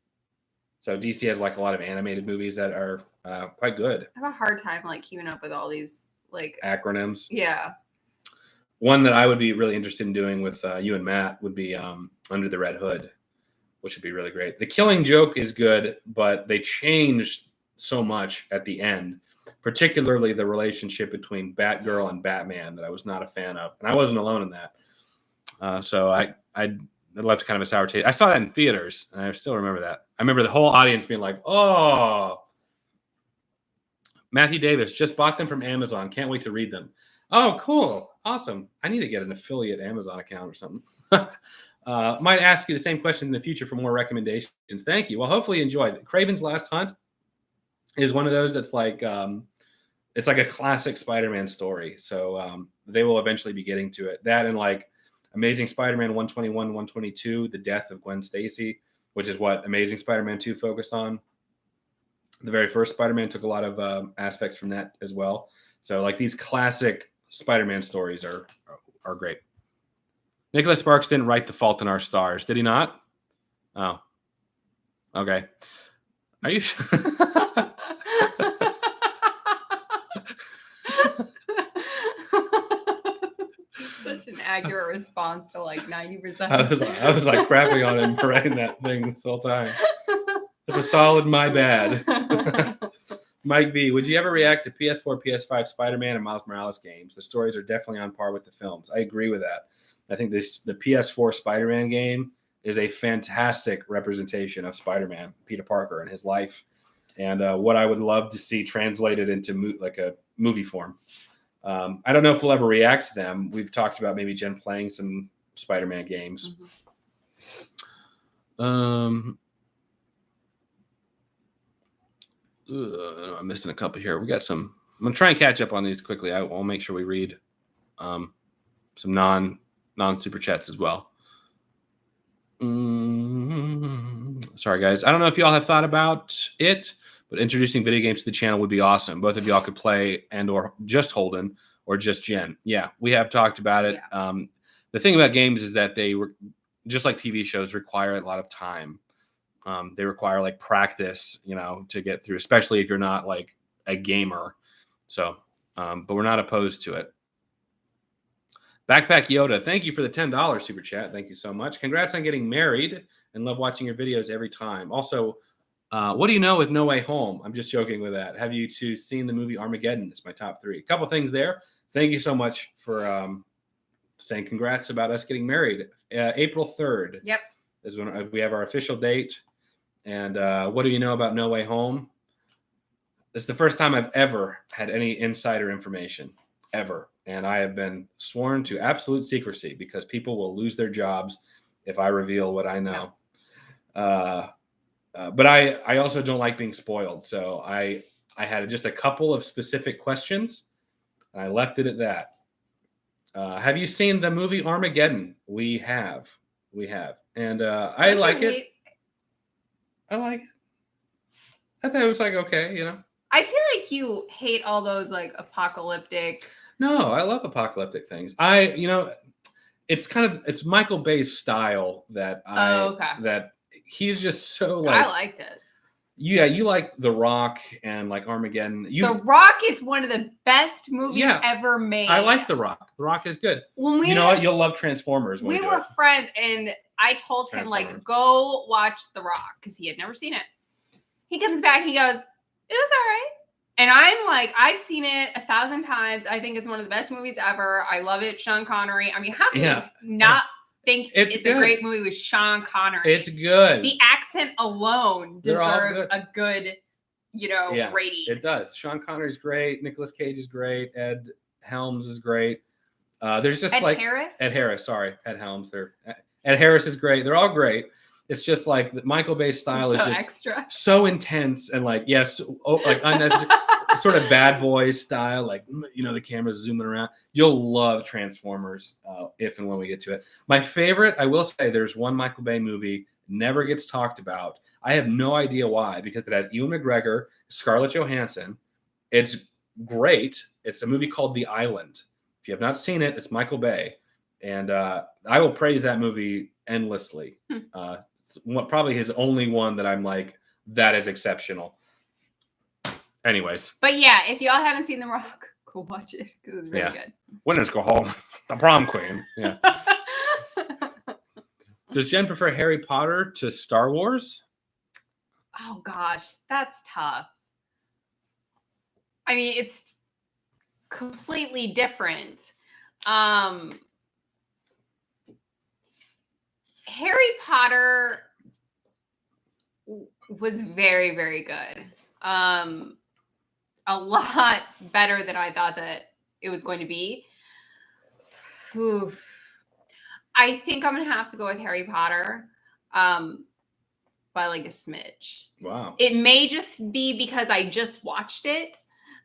S1: So DC has like a lot of animated movies that are quite good.
S2: I have a hard time like keeping up with all these like
S1: acronyms.
S2: Yeah.
S1: One that I would be really interested in doing with you and Matt would be Under the Red Hood, which would be really great. The Killing Joke is good, but they changed so much at the end, particularly the relationship between Batgirl and Batman that I was not a fan of. And I wasn't alone in that. So I left kind of a sour taste. I saw that in theaters, and I still remember that. I remember the whole audience being like, oh. Matthew Davis, just bought them from Amazon. Can't wait to read them. Oh, cool. Awesome. I need to get an affiliate Amazon account or something. Might ask you the same question in the future for more recommendations. Thank you. Well, hopefully you enjoyed. Craven's Last Hunt is one of those that's like, it's like a classic Spider-Man story. So they will eventually be getting to it. That and like Amazing Spider-Man 121, 122, The Death of Gwen Stacy, which is what Amazing Spider-Man 2 focused on. The very first Spider-Man took a lot of aspects from that as well. So like these classic Spider-Man stories are great. Nicholas Sparks didn't write The Fault in Our Stars, did he not? Oh, okay. Are you sure?
S2: Such an accurate response to like 90%.
S1: I was like crapping on him for writing that thing this whole time. It's a solid my bad. Mike V, would you ever react to PS4, PS5 Spider-Man and Miles Morales games? The stories are definitely on par with the films. I agree with that. I think the PS4 Spider-Man game is a fantastic representation of Spider-Man, Peter Parker, and his life, and what I would love to see translated into like a movie form. I don't know if we'll ever react to them. We've talked about maybe Jen playing some Spider-Man games. Mm-hmm. I'm missing a couple here. We got some. I'm gonna try and catch up on these quickly. I'll make sure we read some non super chats as well. Sorry guys, I don't know if y'all have thought about it, but introducing video games to the channel would be awesome. Both of y'all could play and or just Holden or just Jen. Yeah, we have talked about it. Yeah. The thing about games is that they were just like TV shows require a lot of time. They require like practice, to get through, especially if you're not like a gamer. So, but we're not opposed to it. Backpack Yoda, thank you for the $10 super chat. Thank you so much. Congrats on getting married and love watching your videos every time. Also, what do you know with No Way Home? I'm just joking with that. Have you two seen the movie Armageddon? It's my top 3. A couple things there. Thank you so much for saying congrats about us getting married. April 3rd.
S2: Yep.
S1: Is when we have our official date. And what do you know about No Way Home? It's the first time I've ever had any insider information, ever. And I have been sworn to absolute secrecy because people will lose their jobs if I reveal what I know. But I also don't like being spoiled. So I had just a couple of specific questions, and I left it at that. Have you seen the movie Armageddon? We have. And I like it. I like it. I thought it was like, okay,
S2: I feel like you hate all those like apocalyptic.
S1: No, I love apocalyptic things. It's Michael Bay's style that that he's just so like.
S2: I liked it.
S1: Yeah, you like The Rock and like Armageddon.
S2: The Rock is one of the best movies ever made.
S1: I like The Rock. The Rock is good. You know what? You'll love Transformers.
S2: We were friends, and I told him like, go watch The Rock because he had never seen it. He comes back and he goes, it was all right. And I'm like, I've seen it 1,000 times. I think it's one of the best movies ever. I love it. Sean Connery. I mean, how can you not think it's a great movie with Sean Connery?
S1: It's good.
S2: The accent alone deserves a good, rating.
S1: It does. Sean Connery's great. Nicolas Cage is great. Ed Helms is great. There's just Ed Harris. Sorry, Ed Helms. Ed Harris is great. They're all great. It's just like Michael Bay's style is just
S2: extra.
S1: So intense and like, yes, like unnecessary. sort of Bad Boys style, like, the camera's zooming around. You'll love Transformers if and when we get to it. My favorite, I will say, there's one Michael Bay movie never gets talked about. I have no idea why, because it has Ewan McGregor, Scarlett Johansson. It's great. It's a movie called The Island. If you have not seen it, it's Michael Bay. And I will praise that movie endlessly. It's probably his only one that I'm like, that is exceptional. Anyways.
S2: But yeah, if y'all haven't seen The Rock, go watch it because it's really good.
S1: Winners go home. The prom queen. Yeah. Does Jen prefer Harry Potter to Star Wars?
S2: Oh gosh, that's tough. I mean, it's completely different. Harry Potter was very, very good. A lot better than I thought that it was going to be. Oof. I think I'm going to have to go with Harry Potter by like a smidge.
S1: Wow.
S2: It may just be because I just watched it.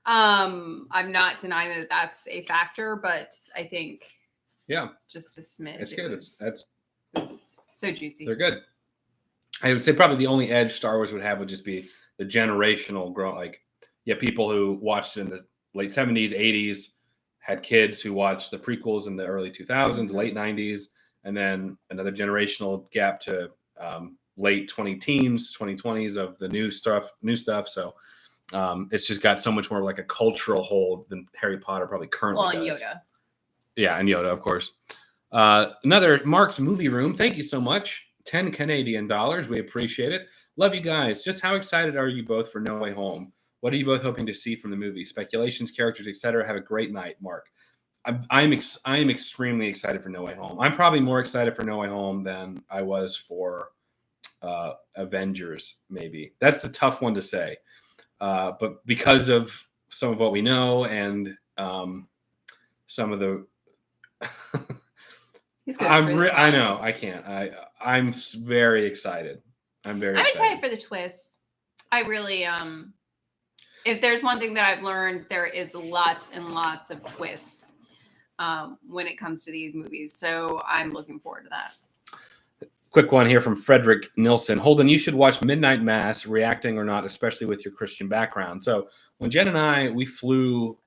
S2: I'm not denying that that's a factor, but I think just a smidge.
S1: It's good.
S2: It was so juicy.
S1: They're good. I would say probably the only edge Star Wars would have would just be the generational growth. Like, people who watched it in the late 70s, 80s, had kids who watched the prequels in the early 2000s, late 90s, and then another generational gap to late 20-teens, 2020s of the new stuff. So it's just got so much more like a cultural hold than Harry Potter probably currently does.
S2: Yoda.
S1: Yeah, and Yoda, of course. Another Mark's Movie Room. Thank you so much. 10 Canadian dollars. We appreciate it. Love you guys. Just how excited are you both for No Way Home? What are you both hoping to see from the movie? Speculations, characters, etc. Have a great night, Mark. I'm extremely excited for No Way Home. I'm probably more excited for No Way Home than I was for Avengers, maybe. That's a tough one to say. But because of some of what we know and some of the I know I can't. I'm very excited. I'm
S2: excited for the twists. I really if there's one thing that I've learned, there is lots and lots of twists when it comes to these movies. So I'm looking forward to that.
S1: Quick one here from Frederick Nilsson. Holden, you should watch Midnight Mass, reacting or not, especially with your Christian background. So when Jen and we flew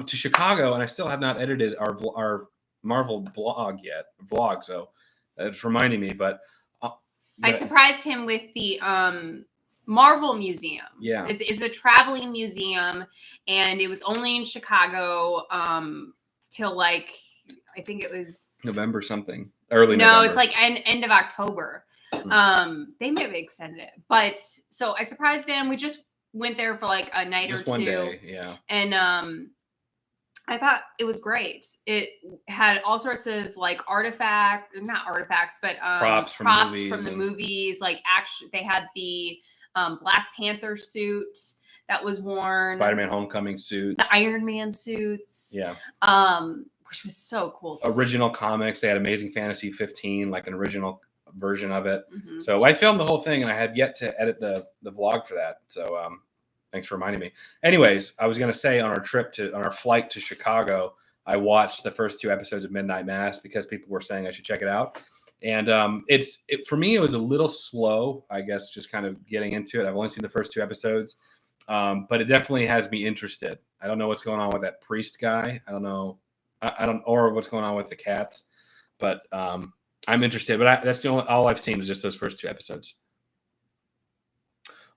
S1: to Chicago, and I still have not edited our Marvel vlog. So it's reminding me, but
S2: I surprised him with the Marvel Museum.
S1: Yeah.
S2: It's a traveling museum, and it was only in Chicago till like, I think it was
S1: November something. Early
S2: No,
S1: November.
S2: It's like end of October. They may have extended it. But so I surprised him. We just went there for like a night
S1: just
S2: or two.
S1: One day, yeah.
S2: And I thought it was great. It had all sorts of like not artifacts, but
S1: props from
S2: the movies. Like actually they had the Black Panther suit that was worn.
S1: Spider-Man Homecoming suit.
S2: The Iron Man suits.
S1: Yeah.
S2: Which was so cool.
S1: Original comics. They had Amazing Fantasy 15, like an original version of it.
S2: Mm-hmm.
S1: So I filmed the whole thing, and I had yet to edit the vlog for that. So thanks for reminding me. Anyways, I was going to say on our flight to Chicago, I watched the first 2 episodes of Midnight Mass because people were saying I should check it out. And for me, it was a little slow, I guess, just kind of getting into it. I've only seen the first 2 episodes, but it definitely has me interested. I don't know what's going on with that priest guy. I don't know. Or what's going on with the cats, but I'm interested. But that's all I've seen is just those first 2 episodes.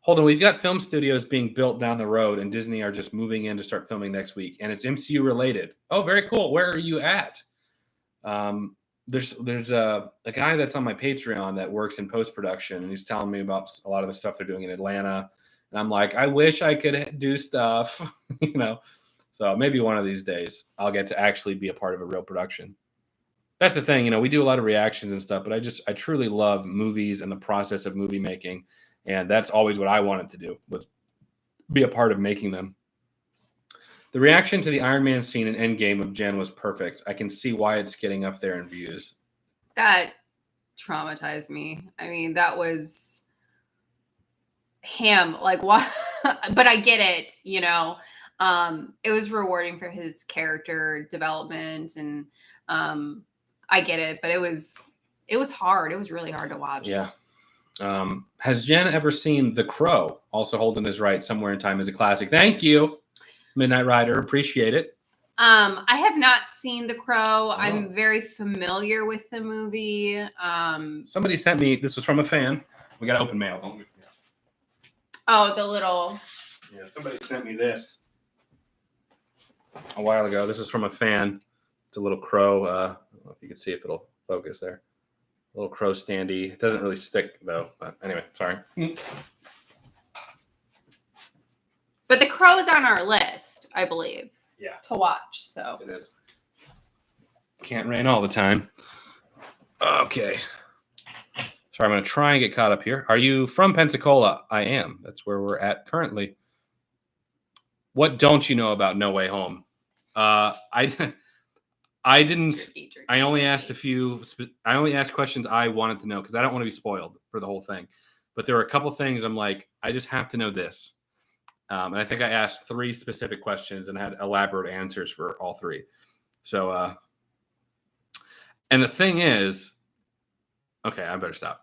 S1: Holden, we've got film studios being built down the road, and Disney are just moving in to start filming next week, and it's MCU related. Oh, very cool. Where are you at? There's a guy that's on my Patreon that works in post-production, and he's telling me about a lot of the stuff they're doing in Atlanta, and I'm like, I wish I could do stuff, So maybe one of these days I'll get to actually be a part of a real production. That's the thing, we do a lot of reactions and stuff, but I truly love movies and the process of movie making. And that's always what I wanted to do, was be a part of making them. The reaction to the Iron Man scene in Endgame of Jen was perfect. I can see why it's getting up there in views.
S2: That traumatized me. I mean, that was him. Like, what? But I get it, it was rewarding for his character development, and I get it, but it was hard. It was really hard to watch.
S1: Yeah. Has Jen ever seen The Crow? Also, Holden is right. Somewhere in Time is a classic. Thank you, Midnight Rider. Appreciate it.
S2: I have not seen The Crow. I'm very familiar with the movie.
S1: Somebody sent me. This was from a fan. We got open mail, don't we? Yeah.
S2: Oh, the little.
S1: Yeah, somebody sent me this a while ago. This is from a fan. It's a little crow. I don't know if you can see if it'll focus there. A little crow standee. It doesn't really stick though. But anyway, sorry.
S2: But The Crow is on our list, I believe.
S1: Yeah.
S2: To watch. So
S1: it is. Can't rain all the time. Okay. Sorry, I'm going to try and get caught up here. Are you from Pensacola? I am. That's where we're at currently. What don't you know about No Way Home? I didn't. I only asked a few. I only asked questions I wanted to know because I don't want to be spoiled for the whole thing. But there were a couple things I'm like, I just have to know this. And I think I asked 3 specific questions and had elaborate answers for all 3. So, and the thing is, okay, I better stop.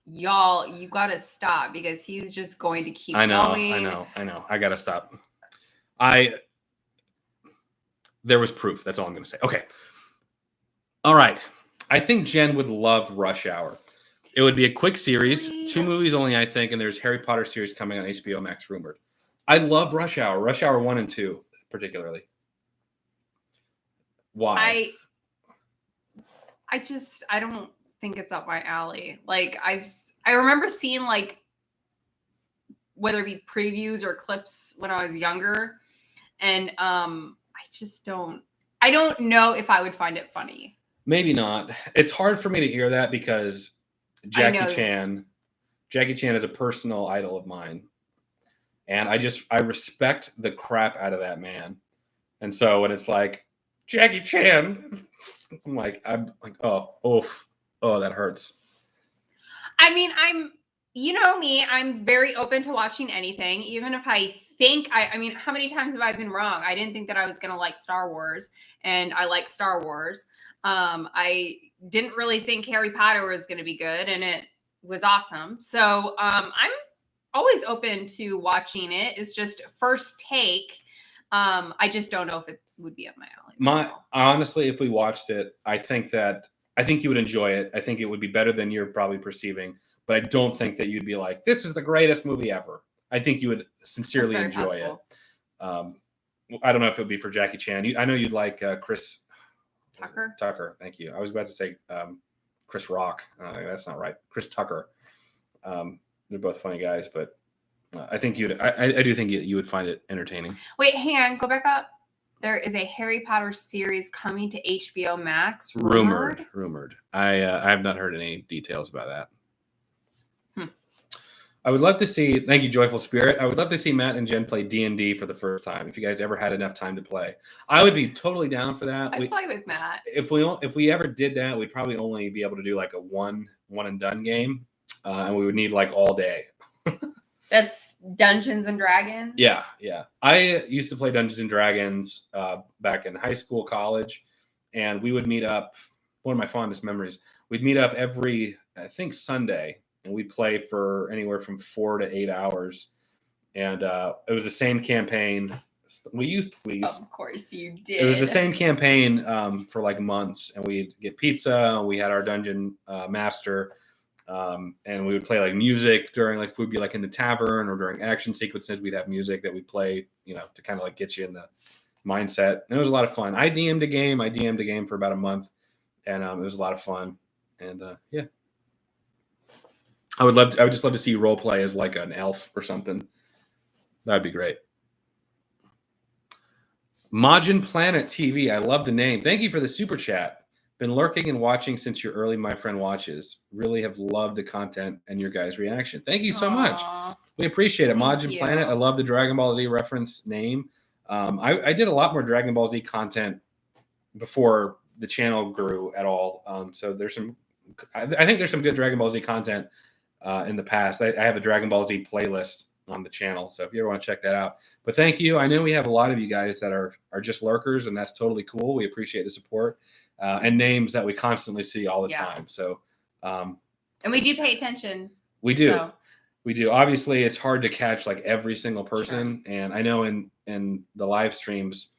S2: Y'all, you got to stop because he's just going to keep going.
S1: I know. I got to stop. There was proof. That's all I'm going to say. Okay. All right. I think Jen would love Rush Hour. It would be a quick series, 2 movies only, I think, and there's Harry Potter series coming on HBO Max rumored. I love Rush Hour. Rush Hour 1 and 2, particularly. Why?
S2: I don't think it's up my alley. Like I remember seeing like whether it be previews or clips when I was younger, and I don't know if I would find it funny.
S1: Maybe not. It's hard for me to hear that because Jackie Chan is a personal idol of mine. And I respect the crap out of that man. And so when it's like, Jackie Chan, I'm like, oh, that hurts.
S2: I mean, you know me, I'm very open to watching anything, even if I think, I mean, how many times have I been wrong? I didn't think that I was going to like Star Wars, and I like Star Wars. I didn't really think Harry Potter was going to be good, and it was awesome. So I'm always open to watching it. It's just first take. I just don't know if it would be up my alley.
S1: Honestly, if we watched it, I think you would enjoy it. I think it would be better than you're probably perceiving, but I don't think that you'd be like, this is the greatest movie ever. I think you would sincerely enjoy it. I don't know if it would be for Jackie Chan. I know you'd like Chris Tucker. Thank you. I was about to say Chris Rock. That's not right. Chris Tucker. They're both funny guys, but I think I do think you would find it entertaining.
S2: Wait, hang on. Go back up. There is a Harry Potter series coming to HBO Max.
S1: Rumored. I have not heard any details about that. I would love to see. Thank you, Joyful Spirit. I would love to see Matt and Jen play D&D for the first time. If you guys ever had enough time to play, I would be totally down for that.
S2: I play with Matt.
S1: If we ever did that, we'd probably only be able to do like a one and done game, and we would need like all day.
S2: That's Dungeons and Dragons?
S1: Yeah. I used to play Dungeons and Dragons back in high school, college, and we would meet up. One of my fondest memories. We'd meet up every, I think, Sunday, and we'd play for anywhere from 4 to 8 hours. And it was the same campaign. Will you please?
S2: Of course you did.
S1: It was the same campaign for like months, and we'd get pizza. We had our dungeon master. And we would play like music during like we'd be like in the tavern or during action sequences. We'd have music that we'd play, to kind of like get you in the mindset. And it was a lot of fun. I DM'd a game for about a month, and it was a lot of fun. And yeah, I would just love to see you role play as like an elf or something. That'd be great. Majin Planet TV. I love the name. Thank you for the super chat. Been lurking and watching since your early My Friend Watches. Really have loved the content and your guys' reaction. Thank you so much. We appreciate it. Majin Planet. I love the Dragon Ball Z reference name. I did a lot more Dragon Ball Z content before the channel grew at all. So I think there's some good Dragon Ball Z content in the past. I have a Dragon Ball Z playlist on the channel. So if you ever want to check that out. But thank you. I know we have a lot of you guys that are just lurkers, and that's totally cool. We appreciate the support and names that we constantly see all the time. So,
S2: and we do pay attention.
S1: We do. So. We do. Obviously, it's hard to catch like every single person. Sure. And I know in the live streams,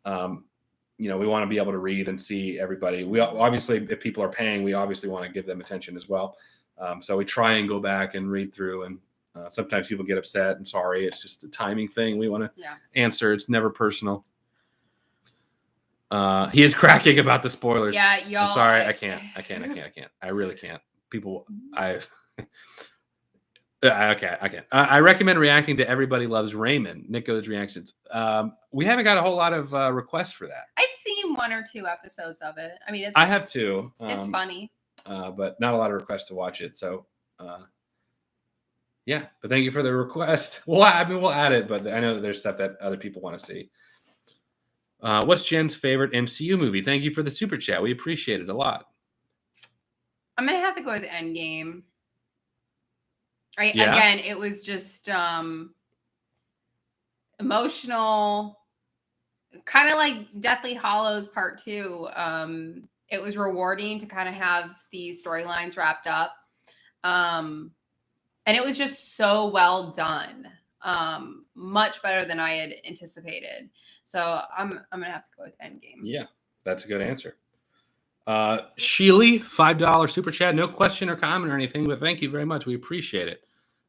S1: you know, we want to be able to read and see everybody. We obviously, if people are paying, we obviously want to give them attention as well. So we try and go back and read through, and sometimes people get upset. I'm sorry. It's just a timing thing. We want to answer. It's never personal. He is cracking about the spoilers.
S2: Yeah, y'all.
S1: I'm sorry. I can't. I really can't. People, okay, I can. I recommend reacting to Everybody Loves Raymond, Nico's reactions. We haven't got a whole lot of requests for that.
S2: I've seen 1 or 2 episodes of it. I mean,
S1: I have too.
S2: It's funny.
S1: But not a lot of requests to watch it. So, yeah. But thank you for the request. Well, I mean, we'll add it, but I know that there's stuff that other people want to see. What's Jen's favorite MCU movie? Thank you for the super chat. We appreciate it a lot. I'm
S2: going to have to go with Endgame. Again, it was just emotional, kind of like Deathly Hallows Part 2. It was rewarding to kind of have these storylines wrapped up. And it was just so well done. Much better than I had anticipated. So I'm going to have to go with Endgame.
S1: Yeah, that's a good answer. Sheely, $5 super chat. No question or comment or anything, but thank you very much. We appreciate it.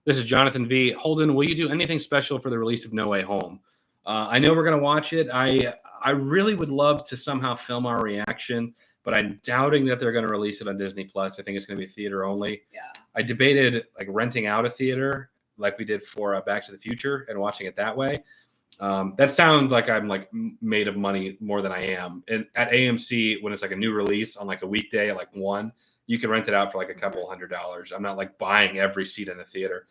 S1: This is Jonathan V. Holden, will you do anything special for the release of No Way Home? I know we're going to watch it. I really would love to somehow film our reaction, but I'm doubting that they're going to release it on Disney Plus. I think it's going to be theater only.
S2: Yeah.
S1: I debated like renting out a theater like we did for Back to the Future and watching it that way. That sounds like I'm like made of money more than I am. And at AMC, when it's like a new release on like a weekday at like 1, you can rent it out for like a couple $100s. I'm not like buying every seat in the theater.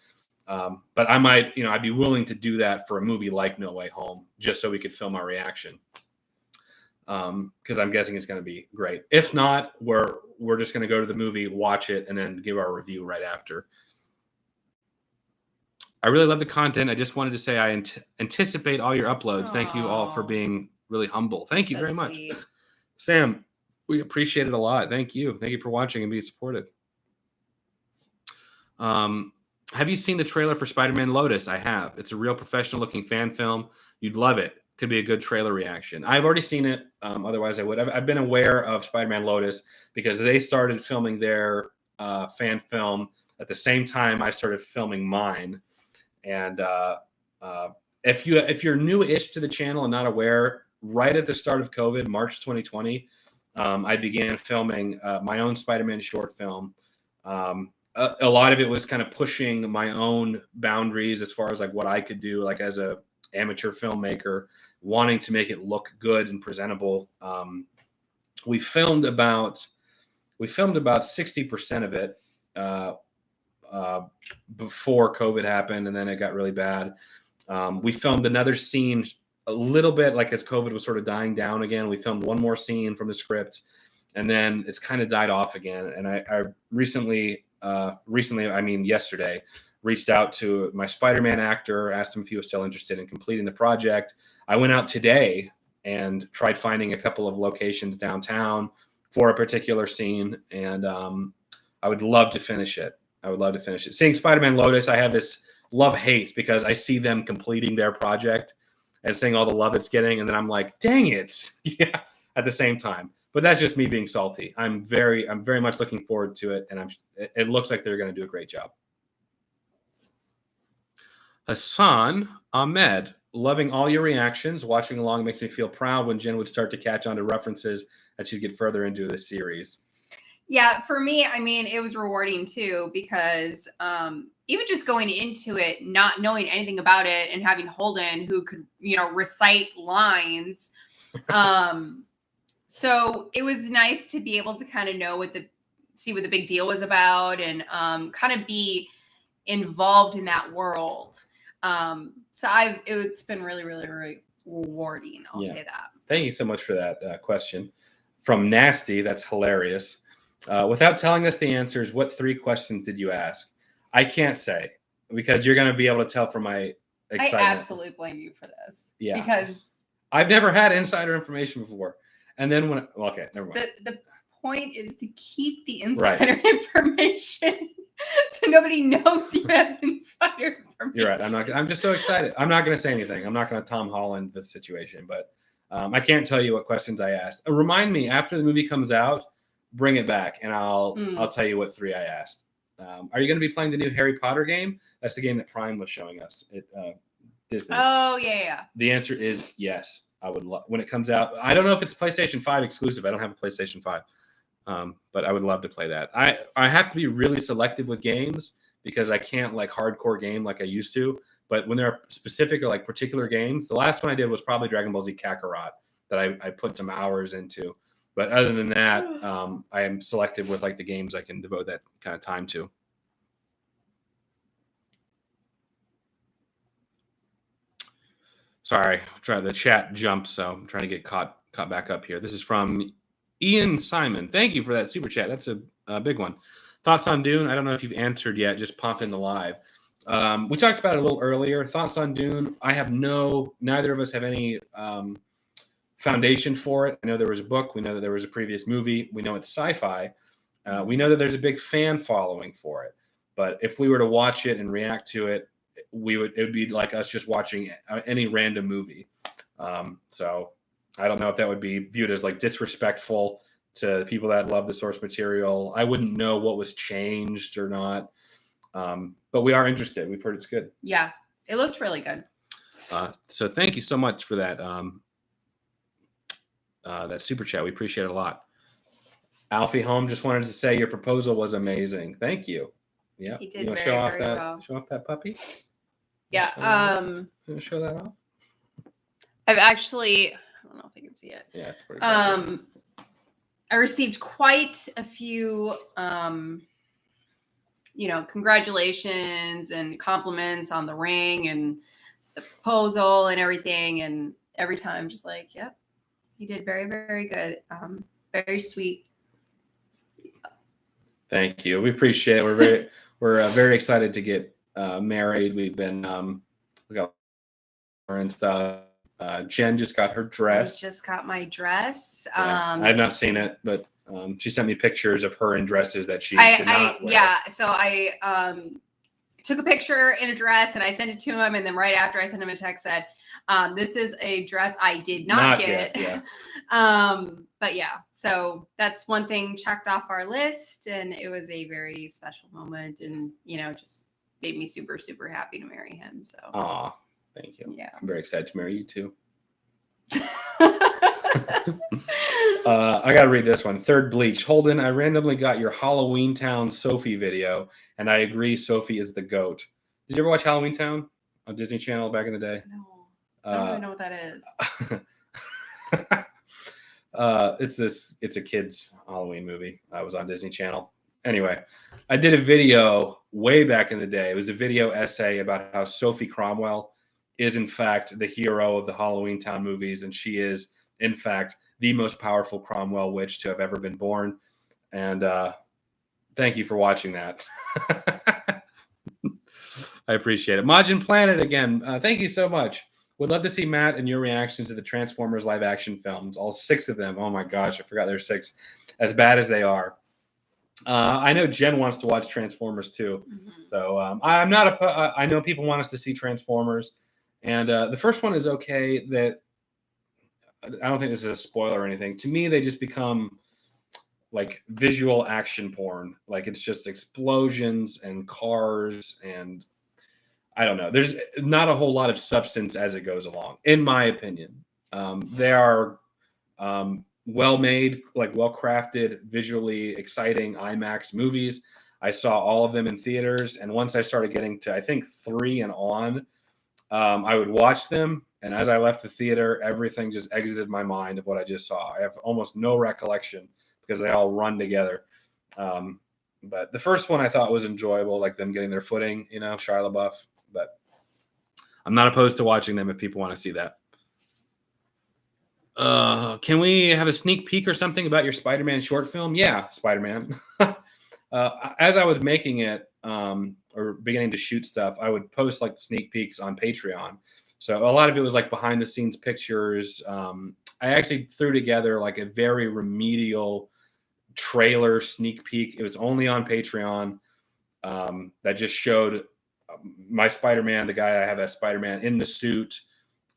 S1: But I might, I'd be willing to do that for a movie like No Way Home, just so we could film our reaction. Because I'm guessing it's going to be great. If not, we're just going to go to the movie, watch it, and then give our review right after. I really love the content. I just wanted to say I anticipate all your uploads.
S2: Aww.
S1: Thank you all for being really humble. Thank you very much. Sam, we appreciate it a lot. Thank you. Thank you for watching and being supportive. Have you seen the trailer for Spider-Man Lotus? I have. It's a real professional-looking fan film. You'd love it. Could be a good trailer reaction. I've already seen it. Otherwise, I would. I've been aware of Spider-Man Lotus because they started filming their fan film at the same time I started filming mine. And if you're new-ish to the channel and not aware, right at the start of COVID, March 2020, I began filming my own Spider-Man short film. A lot of it was kind of pushing my own boundaries as far as like what I could do, like as a amateur filmmaker, wanting to make it look good and presentable. We filmed about 60% of it before COVID happened, and then it got really bad. We filmed another scene a little bit like as COVID was sort of dying down again. We filmed one more scene from the script, and then it's kind of died off again. And I recently, I mean yesterday, reached out to my Spider-Man actor, asked him if he was still interested in completing the project. I went out today and tried finding a couple of locations downtown for a particular scene, and I would love to finish it. Seeing Spider-Man Lotus, I have this love-hate because I see them completing their project and seeing all the love it's getting, and then I'm like, dang it. Yeah, at the same time. But that's just me being salty. I'm very much looking forward to it, and it looks like they're going to do a great job. Hassan Ahmed, loving all your reactions. Watching along makes me feel proud when Jen would start to catch on to references that she'd get further into the series.
S2: Yeah, for me, I mean, it was rewarding too, because even just going into it, not knowing anything about it and having Holden who could, recite lines. So it was nice to be able to kind of know see what the big deal was about and kind of be involved in that world. So it's been really, really, really rewarding. I'll say that.
S1: Thank you so much for that question from Nasty. That's hilarious. Without telling us the answers, what 3 questions did you ask? I can't say. because you're going to be able to tell from my excitement.
S2: I absolutely blame you for this.
S1: Yeah.
S2: Because
S1: I've never had insider information before. And then okay, never mind.
S2: The point is to keep the insider information so nobody knows you have insider information.
S1: You're right. I'm just so excited. I'm not going to say anything. I'm not going to Tom Holland the situation, but I can't tell you what questions I asked. Remind me after the movie comes out, bring it back, and I'll tell you what 3 I asked. Are you going to be playing the new Harry Potter game? That's the game that Prime was showing us at Disney.
S2: Oh, yeah.
S1: The answer is yes. I would love when it comes out. I don't know if it's PlayStation 5 exclusive. I don't have a PlayStation 5, but I would love to play that. I have to be really selective with games because I can't like hardcore game like I used to. But when there are specific or like particular games, the last one I did was probably Dragon Ball Z Kakarot that I put some hours into. But other than that, I am selective with like the games I can devote that kind of time to. Sorry, the chat jumped, so I'm trying to get caught back up here. This is from Ian Simon. Thank you for that super chat. That's a big one. Thoughts on Dune? I don't know if you've answered yet. Just pop in the live. We talked about it a little earlier. Thoughts on Dune? Neither of us have any foundation for it. I know there was a book. We know that there was a previous movie. We know it's sci-fi. We know that there's a big fan following for it. But if we were to watch it and react to it, it would be like us just watching any random movie. So I don't know if that would be viewed as like disrespectful to people that love the source material. I wouldn't know what was changed or not. But we are interested. We've heard it's good.
S2: Yeah, it looked really good.
S1: So thank you so much for that. That super chat. We appreciate it a lot. Alfie Home just wanted to say your proposal was amazing. Thank you. Yeah,
S2: he did
S1: very
S2: well.
S1: Show off that puppy.
S2: Yeah.
S1: You show that off.
S2: I've actually, I don't know if you can see it.
S1: Yeah, it's pretty good.
S2: I received quite a few, congratulations and compliments on the ring and the proposal and everything. And every time, just like, yep, he did very, very good. Very sweet.
S1: Thank you. We appreciate it. We're very excited to get married. We've been we got and stuff. Jen just got her dress.
S2: I just got my dress.
S1: Yeah, I have not seen it, but she sent me pictures of her in dresses that she did not wear.
S2: Yeah, so I took a picture in a dress and I sent it to him, and then right after I sent him a text said, "This is a dress I did not get."
S1: Yet,
S2: yeah. But yeah, so that's one thing checked off our list, and it was a very special moment, and just made me super, super happy to marry him. So.
S1: Aw, thank you.
S2: Yeah.
S1: I'm very excited to marry you too. I gotta read this one. Third Bleach. Holden, I randomly got your Halloween Town Sophie video, and I agree Sophie is the GOAT. Did you ever watch Halloween Town on Disney Channel back in the day?
S2: No. I don't even know what that is.
S1: It's a kid's Halloween movie. I was on Disney Channel. Anyway, I did a video way back in the day. It was a video essay about how Sophie Cromwell is in fact the hero of the Halloween Town movies, and she is in fact the most powerful Cromwell witch to have ever been born. And thank you for watching that. I appreciate it. Majin Planet again. Thank you so much. Would love to see Matt and your reactions to the Transformers live action films. All 6 of them. Oh my gosh, I forgot there's 6. As bad as they are. I know Jen wants to watch Transformers too. Mm-hmm. So I'm not I know people want us to see Transformers. And the first one is okay. That I don't think this is a spoiler or anything. To me, they just become like visual action porn. Like it's just explosions and cars and I don't know. There's not a whole lot of substance as it goes along, in my opinion. They are well-made, like well-crafted, visually exciting IMAX movies. I saw all of them in theaters, and once I started getting to, I think, 3 and on, I would watch them, and as I left the theater, everything just exited my mind of what I just saw. I have almost no recollection because they all run together. But the first one I thought was enjoyable, like them getting their footing, Shia LaBeouf. But I'm not opposed to watching them if people want to see that. Can we have a sneak peek or something about your Spider-Man short film? Yeah, Spider-Man. As I was making it, or beginning to shoot stuff, I would post like sneak peeks on Patreon. So a lot of it was like behind the scenes pictures. I actually threw together like a very remedial trailer sneak peek. It was only on Patreon. That just showed my Spider-Man, the guy I have as Spider-Man in the suit,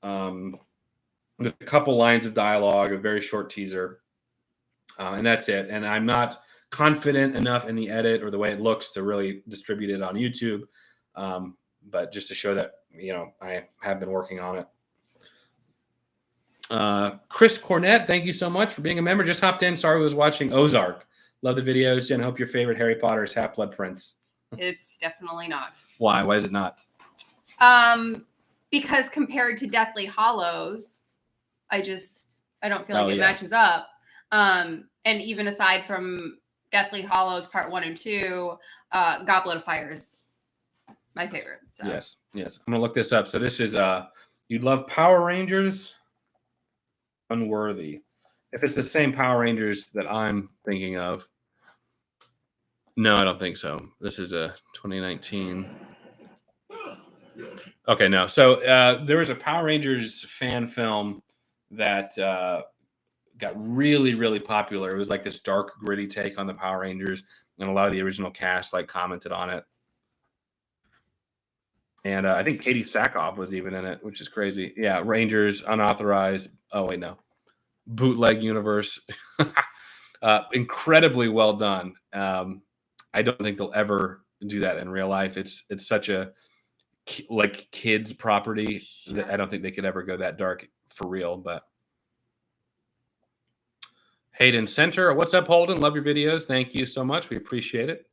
S1: with a couple lines of dialogue, a very short teaser, and that's it. And I'm not confident enough in the edit or the way it looks to really distribute it on YouTube, but just to show that, you know, I have been working on it. Chris Cornett, thank you so much for being a member. Just hopped in. Sorry, I was watching Ozark. Love the videos. Jen, hope your favorite Harry Potter is Half-Blood Prince.
S2: It's definitely not.
S1: Why? Why is it not?
S2: Because compared to Deathly Hallows, I don't feel like it matches up. And even aside from Deathly Hallows Part 1 and 2, Goblet of Fire is my favorite. So.
S1: Yes. I'm gonna look this up. So this is you'd love Power Rangers. Unworthy. If it's the same Power Rangers that I'm thinking of. No, I don't think so. This is a 2019. Okay, no. So there was a Power Rangers fan film that got really, really popular. It was like this dark, gritty take on the Power Rangers, and a lot of the original cast like commented on it. And I think Katie Sackhoff was even in it, which is crazy. Yeah, Rangers, unauthorized. Oh, wait, no. Bootleg universe. Incredibly well done. I don't think they'll ever do that in real life. It's such a like kids property that I don't think they could ever go that dark for real. But Hayden Center, what's up, Holden? Love your videos. Thank you so much. We appreciate it.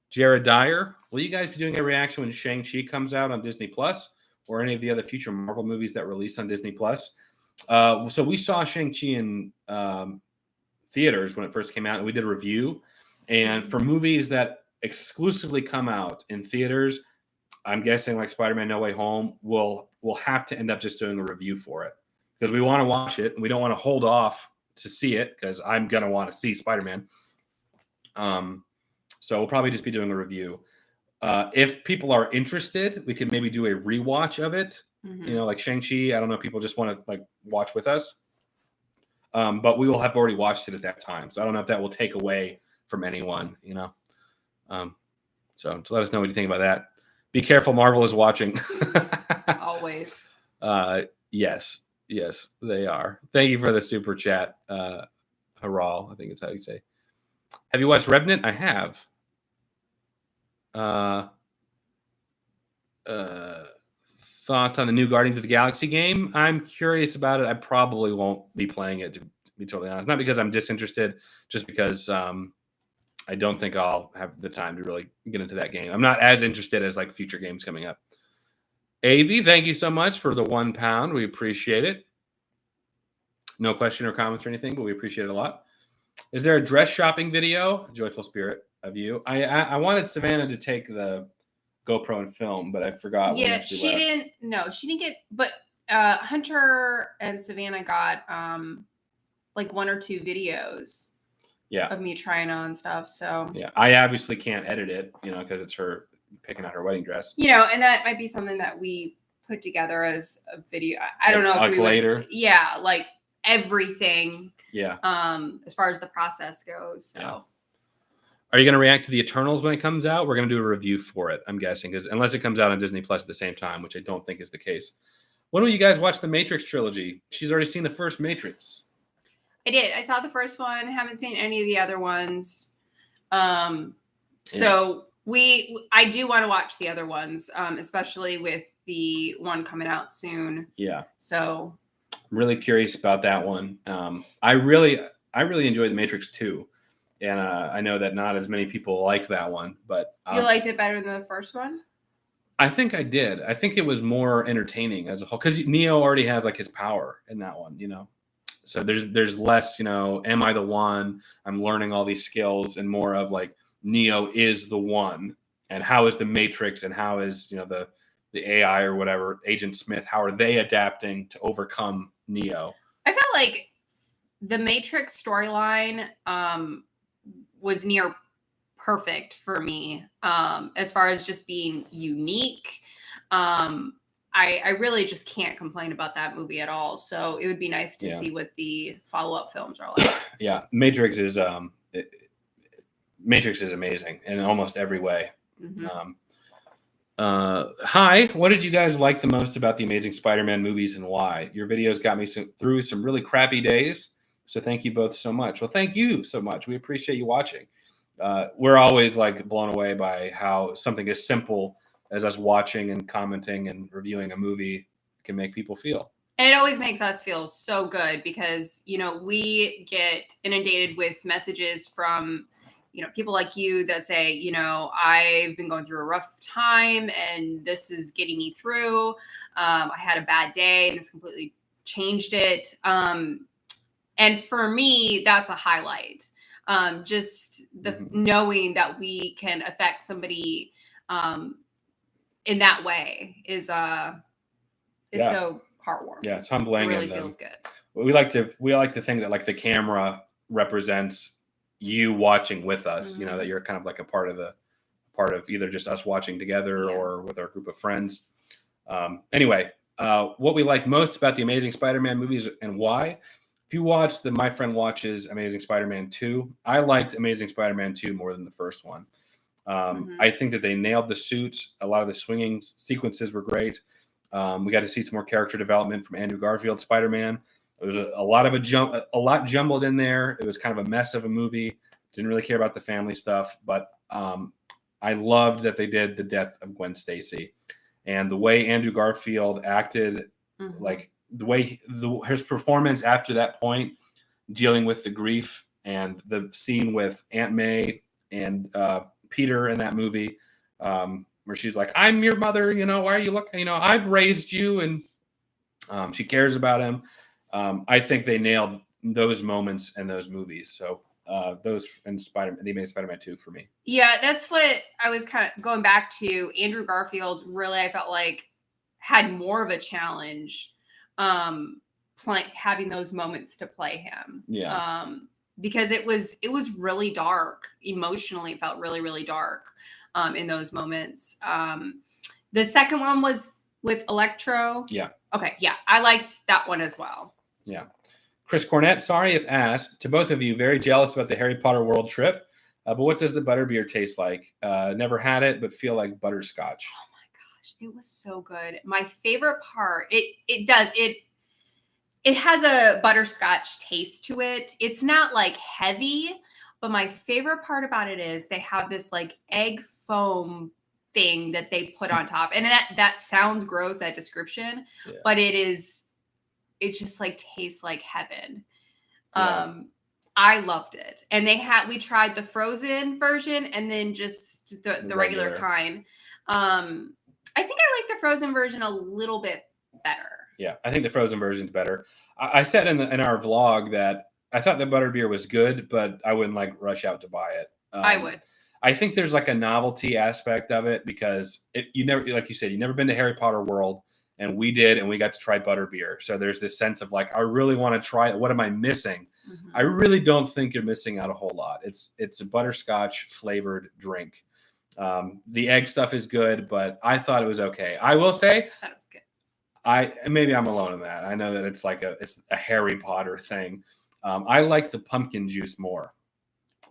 S1: Jared Dyer, will you guys be doing a reaction when Shang-Chi comes out on Disney Plus or any of the other future Marvel movies that release on Disney Plus? So we saw Shang-Chi in theaters when it first came out, and we did a review. And for movies that exclusively come out in theaters, I'm guessing like Spider-Man No Way Home, we'll have to end up just doing a review for it because we want to watch it and we don't want to hold off to see it because I'm going to want to see Spider-Man. So we'll probably just be doing a review. If people are interested, we could maybe do a rewatch of it. You know, like Shang-Chi. I don't know if people just want to like watch with us. But we will have already watched it at that time. So I don't know if that will take away from anyone, you know. So to let us know what you think about that. Be careful, Marvel is watching.
S2: Always.
S1: Yes, they are. Thank you for the super chat. Haral, I think it's how you say. Have you watched Revenant? I have. Thoughts on the new Guardians of the Galaxy game? I'm curious about it. I probably won't be playing it, to be totally honest. Not because I'm disinterested, just because I don't think I'll have the time to really get into that game. I'm not as interested as like future games coming up. AV, thank you so much for the £1. We appreciate it. No question or comments or anything, but we appreciate it a lot. Is there a dress shopping video? Joyful spirit of you. I wanted Savannah to take the GoPro and film, but I forgot.
S2: Yeah, she didn't. No, she didn't get. But Hunter and Savannah got like 1 or 2 videos.
S1: Yeah.
S2: Of me trying on stuff. So
S1: yeah, I obviously can't edit it, you know, because it's her picking out her wedding dress.
S2: You know, and that might be something that we put together as a video. I don't know if
S1: like
S2: we
S1: later.
S2: Yeah, like everything.
S1: Yeah.
S2: As far as the process goes. So.
S1: Yeah. Are you going to react to the Eternals when it comes out? We're going to do a review for it, I'm guessing, because unless it comes out on Disney Plus at the same time, which I don't think is the case. When will you guys watch the Matrix trilogy? She's already seen the first Matrix.
S2: I did. I saw the first one. Haven't seen any of the other ones. So I do want to watch the other ones, especially with the one coming out soon.
S1: Yeah.
S2: So
S1: I'm really curious about that one. I really enjoyed the Matrix 2. And I know that not as many people like that one, but
S2: you liked it better than the first one?
S1: I think I did. I think it was more entertaining as a whole because Neo already has like his power in that one, you know. So there's less, you know, am I the one? I'm learning all these skills, and more of like Neo is the one, and how is the Matrix, and how is, you know, the AI or whatever, Agent Smith, how are they adapting to overcome Neo?
S2: I felt like the Matrix storyline was near perfect for me. As far as just being unique, I really just can't complain about that movie at all. So it would be nice to see what the follow-up films are like.
S1: Yeah, Matrix is amazing in almost every way.
S2: Mm-hmm.
S1: Hi, what did you guys like the most about the Amazing Spider-Man movies and why? Your videos got me through some really crappy days, so thank you both so much. Well, thank you so much. We appreciate you watching. We're always like blown away by how something as simple as us watching and commenting and reviewing a movie can make people feel.
S2: And it always makes us feel so good because, we get inundated with messages from, people like you that say, I've been going through a rough time and this is getting me through. I had a bad day and this completely changed it. And for me, that's a highlight. Just the knowing that we can affect somebody in that way is so heartwarming.
S1: Yeah, it's humbling.
S2: It really feels good.
S1: We like to think that like the camera represents you watching with us.
S2: Mm-hmm.
S1: That you're kind of like a part of either just us watching together or with our group of friends. Anyway, what we like most about the Amazing Spider-Man movies and why. If you watch My Friend Watches Amazing Spider-Man 2, I liked Amazing Spider-Man 2 more than the first one. I think that they nailed the suit. A lot of the swinging sequences were great. We got to see some more character development from Andrew Garfield's Spider-Man. There was a lot jumbled in there. It was kind of a mess of a movie. Didn't really care about the family stuff, but I loved that they did the death of Gwen Stacy and the way Andrew Garfield acted, like the way his performance after that point, dealing with the grief and the scene with Aunt May and Peter in that movie, where she's like, "I'm your mother, why are you looking? I've raised you," and she cares about him. I think they nailed those moments in those movies. So those and the Amazing Spider-Man 2 for me.
S2: Yeah, that's what I was kind of going back to. Andrew Garfield really, I felt like, had more of a challenge having those moments to play him.
S1: Yeah.
S2: Because it was really dark. Emotionally, it felt really, really dark in those moments. The second one was with Electro.
S1: Yeah.
S2: Okay, yeah. I liked that one as well.
S1: Yeah. Chris Cornett, sorry if asked. To both of you, very jealous about the Harry Potter world trip. But what does the butterbeer taste like? Never had it, but feel like butterscotch.
S2: Oh my gosh, it was so good. My favorite part, it has a butterscotch taste to it. It's not like heavy, but my favorite part about it is they have this like egg foam thing that they put on top. And that sounds gross, that description, but it just like tastes like heaven.
S1: Yeah.
S2: I loved it. And we tried the frozen version and then just the regular kind. I think I like the frozen version a little bit better.
S1: Yeah, I think the frozen version's better. I said in our vlog that I thought the butterbeer was good, but I wouldn't like rush out to buy it.
S2: I would.
S1: I think there's like a novelty aspect of it because you never, like you said, you've never been to Harry Potter World, and we did, and we got to try butterbeer. So there's this sense of like, I really want to try it. What am I missing? Mm-hmm. I really don't think you're missing out a whole lot. It's a butterscotch flavored drink. The egg stuff is good, but I thought it was okay. I will say
S2: that was good.
S1: Maybe I'm alone in that. I know that it's a Harry Potter thing. I like the pumpkin juice more.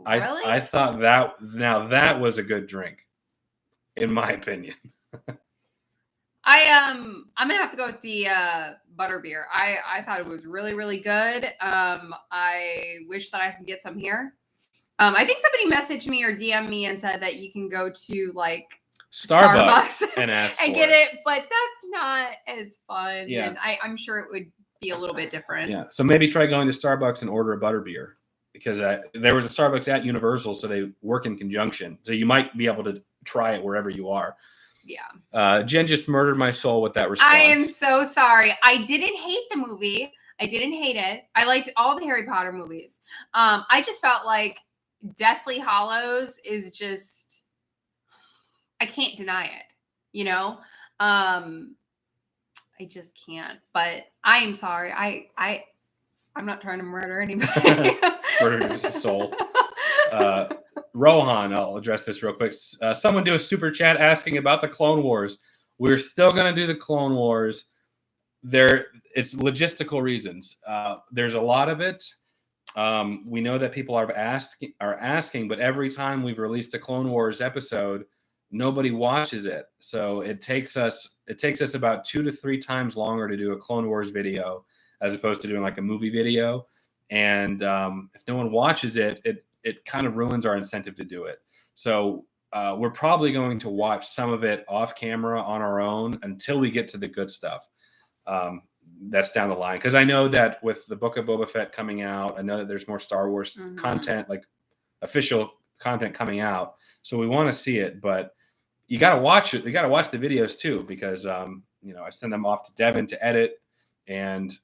S2: Really?
S1: I thought that was a good drink, in my opinion.
S2: I'm gonna have to go with the butterbeer. I thought it was really, really good. I wish that I could get some here. I think somebody messaged me or DM'd me and said that you can go to like Starbucks
S1: and ask
S2: and get it, but that's not as fun.
S1: Yeah.
S2: And I'm sure it would be a little bit different.
S1: Yeah. So maybe try going to Starbucks and order a butterbeer, because there was a Starbucks at Universal, so they work in conjunction. So you might be able to try it wherever you are.
S2: Yeah.
S1: Jen just murdered my soul with that response.
S2: I am so sorry. I didn't hate the movie. I didn't hate it. I liked all the Harry Potter movies. I just felt like Deathly Hallows is just, I can't deny it, I just can't. But I am sorry. I'm not trying to murder anybody.
S1: Murder his soul. Rohan, I'll address this real quick. Someone do a super chat asking about the Clone Wars. We're still going to do the Clone Wars. It's logistical reasons. There's a lot of it. We know that people are asking, but every time we've released a Clone Wars episode, nobody watches it. So it takes us about 2 to 3 times longer to do a Clone Wars video as opposed to doing like a movie video. And if no one watches it, it kind of ruins our incentive to do it. So we're probably going to watch some of it off camera on our own until we get to the good stuff. That's down the line. Because I know that with the Book of Boba Fett coming out, I know that there's more Star Wars content, like official content coming out. So we want to see it, but you got to watch it. You got to watch the videos too, because, I send them off to Devin to edit, and,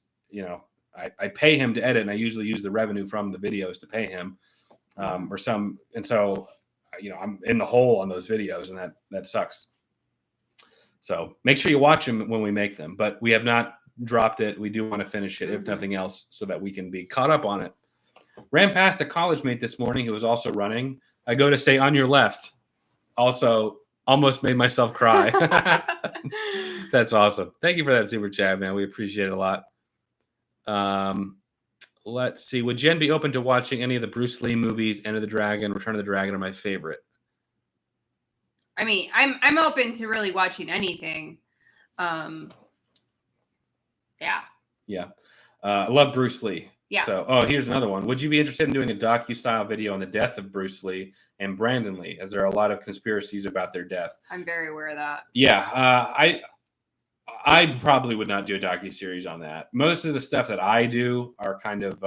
S1: I pay him to edit, and I usually use the revenue from the videos to pay him, and so, I'm in the hole on those videos, and that sucks. So make sure you watch them when we make them, but we have not dropped it. We do want to finish it, if nothing else, so that we can be caught up on it. Ran past a college mate this morning who was also running. I go to say on your left. Also, almost made myself cry. That's awesome. Thank you for that super chat, man. We appreciate it a lot. Let's see. Would Jen be open to watching any of the Bruce Lee movies? Enter the Dragon, Return of the Dragon are my favorite.
S2: I mean, I'm open to really watching anything. Yeah.
S1: I love Bruce Lee.
S2: Yeah.
S1: So, here's another one. Would you be interested in doing a docu-style video on the death of Bruce Lee and Brandon Lee, as there are a lot of conspiracies about their death?
S2: I'm very aware of that.
S1: Yeah. I probably would not do a docu-series on that. Most of the stuff that I do are kind of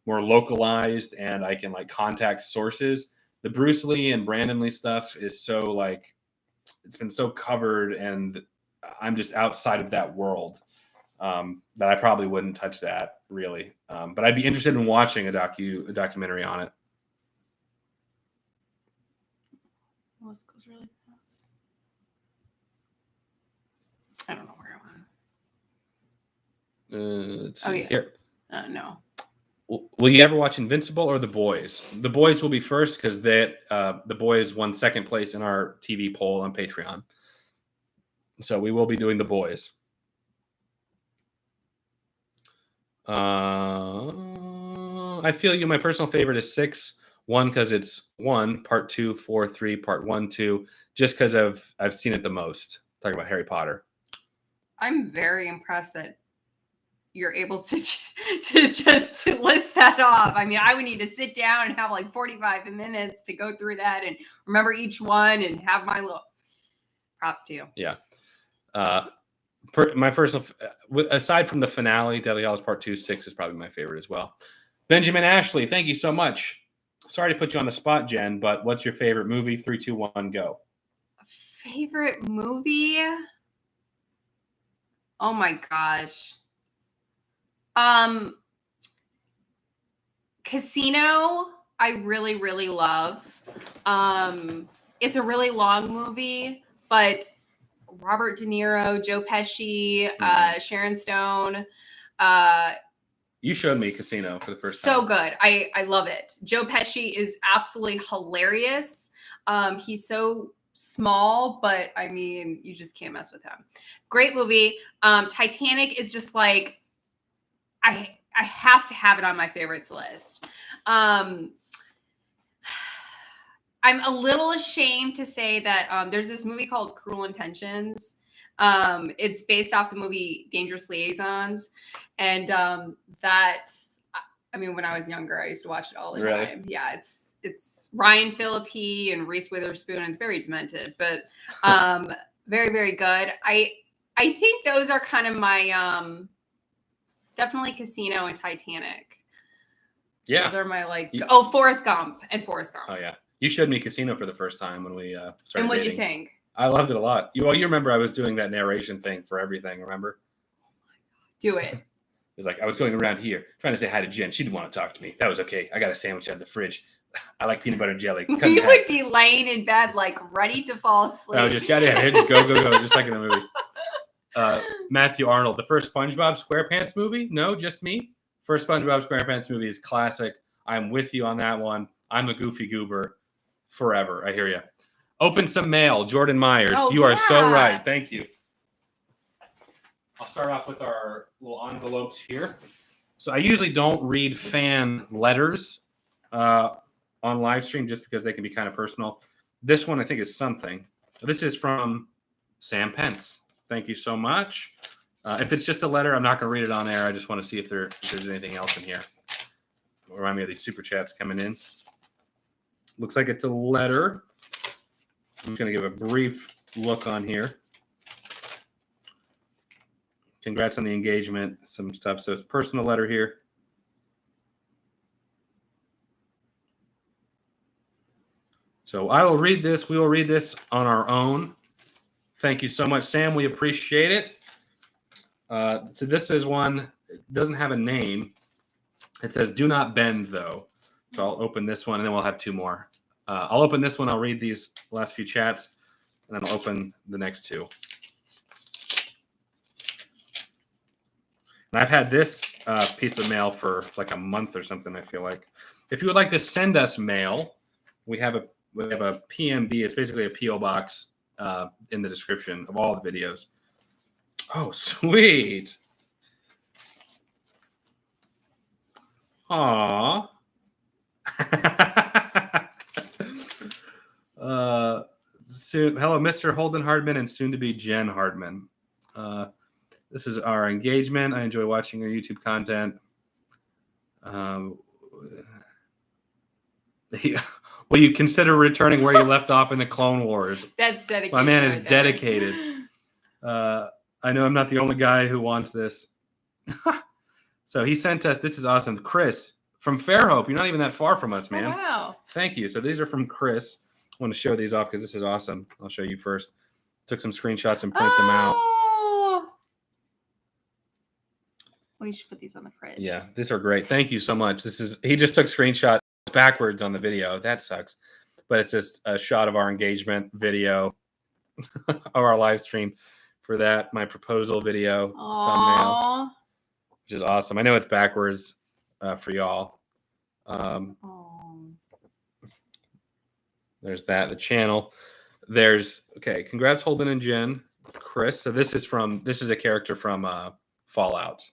S1: more localized, and I can contact sources. The Bruce Lee and Brandon Lee stuff is so it's been so covered, and I'm just outside of that world. That I probably wouldn't touch that really. But I'd be interested in watching a documentary on it.
S2: This goes really fast. I don't know where I went.
S1: Let's see. Here.
S2: No.
S1: Will you ever watch Invincible or The Boys? The Boys will be first, because The Boys won second place in our TV poll on Patreon. So we will be doing The Boys. I feel you. My personal favorite is 6. 1, because it's 1, part 2, 4, 3, part 1, 2. Just because I've seen it the most. Talking about Harry Potter.
S2: I'm very impressed that you're able to just list that off. I mean, I would need to sit down and have 45 minutes to go through that and remember each one and have my little props to you.
S1: Yeah. My personal, aside from the finale, Deadly Hallows Part 2, 6 is probably my favorite as well. Benjamin Ashley, thank you so much. Sorry to put you on the spot, Jen, but what's your favorite movie? 3, 2, 1, go.
S2: Favorite movie? Oh my gosh. Casino, I really, really love. It's a really long movie, but Robert De Niro, Joe Pesci, Sharon Stone.
S1: You showed me Casino for the first
S2: time. So
S1: time.
S2: good. I love it. Joe Pesci is absolutely hilarious. He's so small, but I mean, you just can't mess with him. Great movie. Titanic is just I have to have it on my favorites list. I'm a little ashamed to say that there's this movie called Cruel Intentions. It's based off the movie Dangerous Liaisons. And when I was younger, I used to watch it all the time. Yeah, it's Ryan Phillippe and Reese Witherspoon. It's very demented, but very, very good. I think those are kind of my definitely Casino and Titanic.
S1: Yeah.
S2: Those are my Forrest Gump and Forrest Gump.
S1: Oh, yeah. You showed me Casino for the first time when we started
S2: And what'd
S1: dating.
S2: you think?
S1: I loved it a lot. You remember I was doing that narration thing for everything, remember?
S2: Do it.
S1: It was I was going around here trying to say hi to Jen. She didn't want to talk to me. That was okay. I got a sandwich out of the fridge. I like peanut butter and jelly.
S2: You would be laying in bed ready to fall asleep.
S1: No, just just go, just like in the movie. Matthew Arnold, the first SpongeBob SquarePants movie? No, just me. First SpongeBob SquarePants movie is classic. I'm with you on that one. I'm a goofy goober. forever. I hear you. Open some mail, Jordan Myers.
S2: Oh,
S1: you are so
S2: yeah.
S1: right. Thank you. I'll start off with our little envelopes here. So I usually don't read fan letters on live stream just because they can be kind of personal. This one I think is something. This is from Sam Pence. Thank you so much. If it's just a letter, I'm not going to read it on air. I just want to see if there's anything else in here. Remind me of these super chats coming in. Looks like it's a letter. I'm just going to give a brief look on here. Congrats on the engagement, some stuff. So it's a personal letter here. So I will read this. We will read this on our own. Thank you so much, Sam. We appreciate it. So this is one. It doesn't have a name. It says, "Do not bend," though. So I'll open this one, and then we'll have two more. I'll open this one. I'll read these last few chats, and then I'll open the next two. And I've had this piece of mail for like a month or something, I feel like. If you would like to send us mail, we have a PMB. It's basically a P.O. box in the description of all the videos. Oh, sweet. Aww. Hello, Mr. Holden Hardman and soon to be Jen Hardman. This is our engagement. I enjoy watching your YouTube content. Will you consider returning where you left off in the Clone Wars?
S2: That's dedicated.
S1: My man is dedicated. I know I'm not the only guy who wants this. So he sent us, this is awesome. Chris from Fairhope. You're not even that far from us, man.
S2: Oh, wow.
S1: Thank you. So these are from Chris. I want to show these off because this is awesome. I'll show you first. Took some screenshots and print them out.
S2: Well, you should put these on the fridge.
S1: Yeah, these are great. Thank you so much. He just took screenshots backwards on the video. That sucks. But it's just a shot of our engagement video of our live stream for that. My proposal video thumbnail, which is awesome. I know it's backwards for y'all. There's that. The channel. Okay. Congrats, Holden and Jen. Chris. So this is a character from Fallout.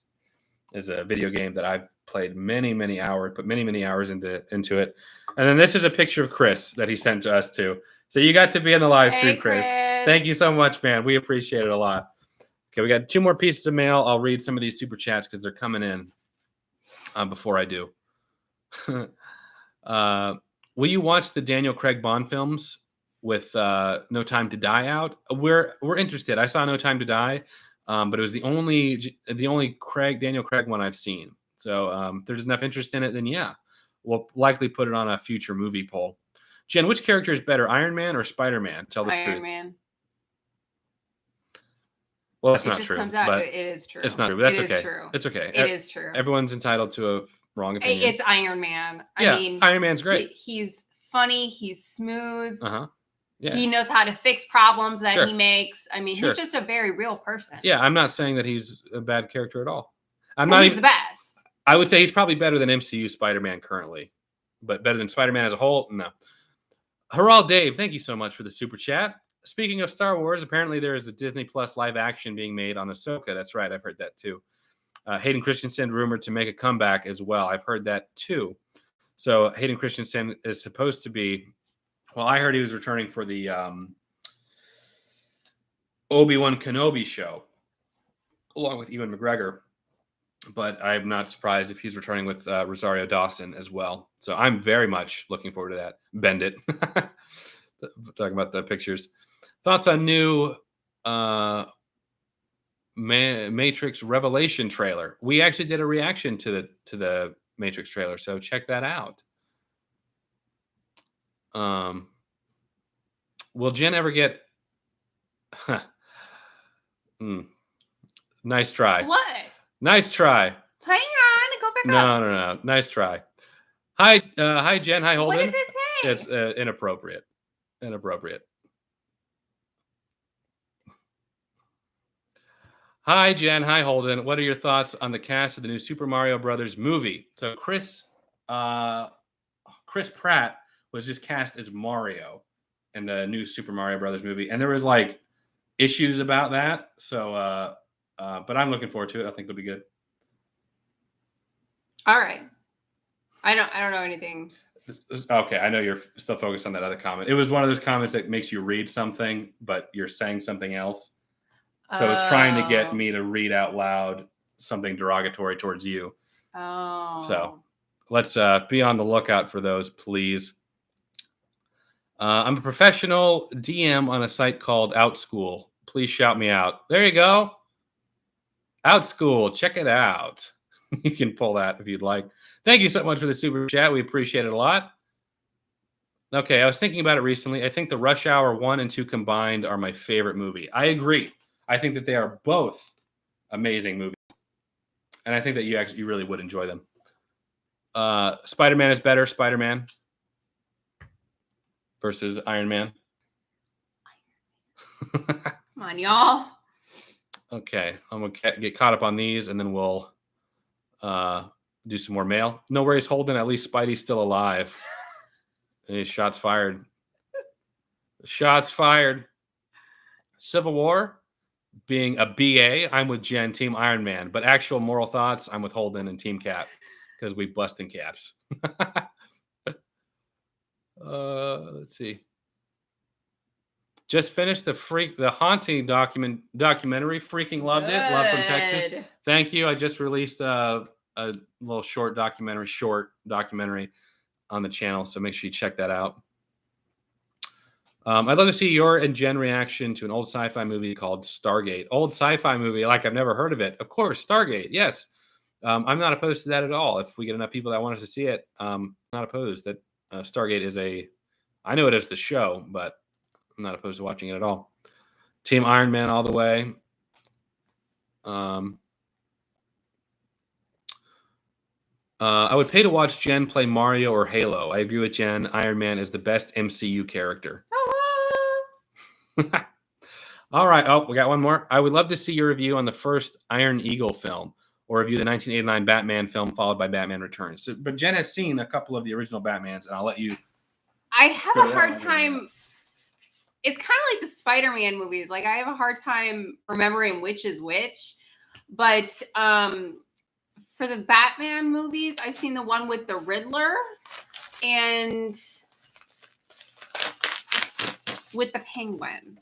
S1: Is a video game that I've played many hours, put many hours into it. And then this is a picture of Chris that he sent to us too. So you got to be in the live stream, Chris. Thank you so much, man. We appreciate it a lot. Okay, we got two more pieces of mail. I'll read some of these super chats because they're coming in before I do. Will you watch the Daniel Craig Bond films with No Time to Die out? We're interested. I saw No Time to Die. But it was the only Daniel Craig one I've seen. So if there's enough interest in it, then yeah, we'll likely put it on a future movie poll. Jen, which character is better, Iron Man or Spider-Man? Tell the truth.
S2: Iron Man.
S1: Well, that's not true. But
S2: it is true.
S1: It's not true. But that's okay.
S2: True.
S1: It's okay.
S2: It is true.
S1: Everyone's entitled to a wrong opinion.
S2: It's Iron Man. I mean,
S1: Iron Man's great.
S2: He's funny. He's smooth.
S1: Yeah.
S2: He knows how to fix problems that he makes. I mean, he's just a very real person.
S1: Yeah, I'm not saying that he's a bad character at all.
S2: He's the best.
S1: I would say he's probably better than MCU Spider-Man currently, but better than Spider-Man as a whole, no. Haral Dave, thank you so much for the super chat. Speaking of Star Wars, apparently there is a Disney Plus live action being made on Ahsoka. That's right, I've heard that too. Hayden Christensen rumored to make a comeback as well. I've heard that too. So Hayden Christensen is supposed to be. Well, I heard he was returning for the Obi-Wan Kenobi show, along with Ewan McGregor. But I'm not surprised if he's returning with Rosario Dawson as well. So I'm very much looking forward to that. Bend it. Talking about the pictures. Thoughts on new Matrix Revelation trailer? We actually did a reaction to the Matrix trailer, so check that out. Will Jen ever get nice try.
S2: What?
S1: Nice try.
S2: Hang on, go back up.
S1: No. Nice try. Hi Jen. Hi Holden.
S2: What does it say?
S1: It's inappropriate. Hi Jen. Hi Holden. What are your thoughts on the cast of the new Super Mario Brothers movie? So Chris Pratt was just cast as Mario in the new Super Mario Brothers movie, and there was like issues about that. So, but I'm looking forward to it. I think it'll be good.
S2: All right. I don't know anything.
S1: Okay, I know you're still focused on that other comment. It was one of those comments that makes you read something, but you're saying something else. So it's trying to get me to read out loud something derogatory towards you.
S2: Oh.
S1: So let's be on the lookout for those, please. I'm a professional DM on a site called OutSchool. Please shout me out. There you go. OutSchool. Check it out. You can pull that if you'd like. Thank you so much for the super chat. We appreciate it a lot. Okay, I was thinking about it recently. I think the Rush Hour 1 and 2 combined are my favorite movie. I agree. I think that they are both amazing movies. And I think that you really would enjoy them. Spider-Man is better. Spider-Man versus Iron Man.
S2: Come on, y'all.
S1: Okay, I'm going to get caught up on these, and then we'll do some more mail. No worries, Holden. At least Spidey's still alive. Hey, shots fired. Shots fired. Civil War, being a BA, I'm with Jen, Team Iron Man. But actual moral thoughts, I'm with Holden and Team Cap because we bust in caps. Let's see. Just finished the Haunting documentary. Freaking loved it. Love from Texas. Thank you. I just released a little short documentary on the channel, so make sure you check that out. I'd love to see your and Jen reaction to an old sci-fi movie called Stargate. Old sci-fi movie, like I've never heard of it. Of course, Stargate, yes. I'm not opposed to that at all. If we get enough people that want us to see it, I'm not opposed. That Stargate is I know it as the show, but I'm not opposed to watching it at all. Team Iron Man all the way. I would pay to watch Jen play Mario or Halo. I agree with Jen. Iron Man is the best MCU character. All right. Oh, we got one more. I would love to see your review on the first Iron Eagle film or review the 1989 Batman film followed by Batman Returns. So, but Jen has seen a couple of the original Batmans, and I'll let you.
S2: I have a hard time. It's kind of like the Spider-Man movies. Like I have a hard time remembering which is which. But for the Batman movies, I've seen the one with the Riddler and with the Penguin.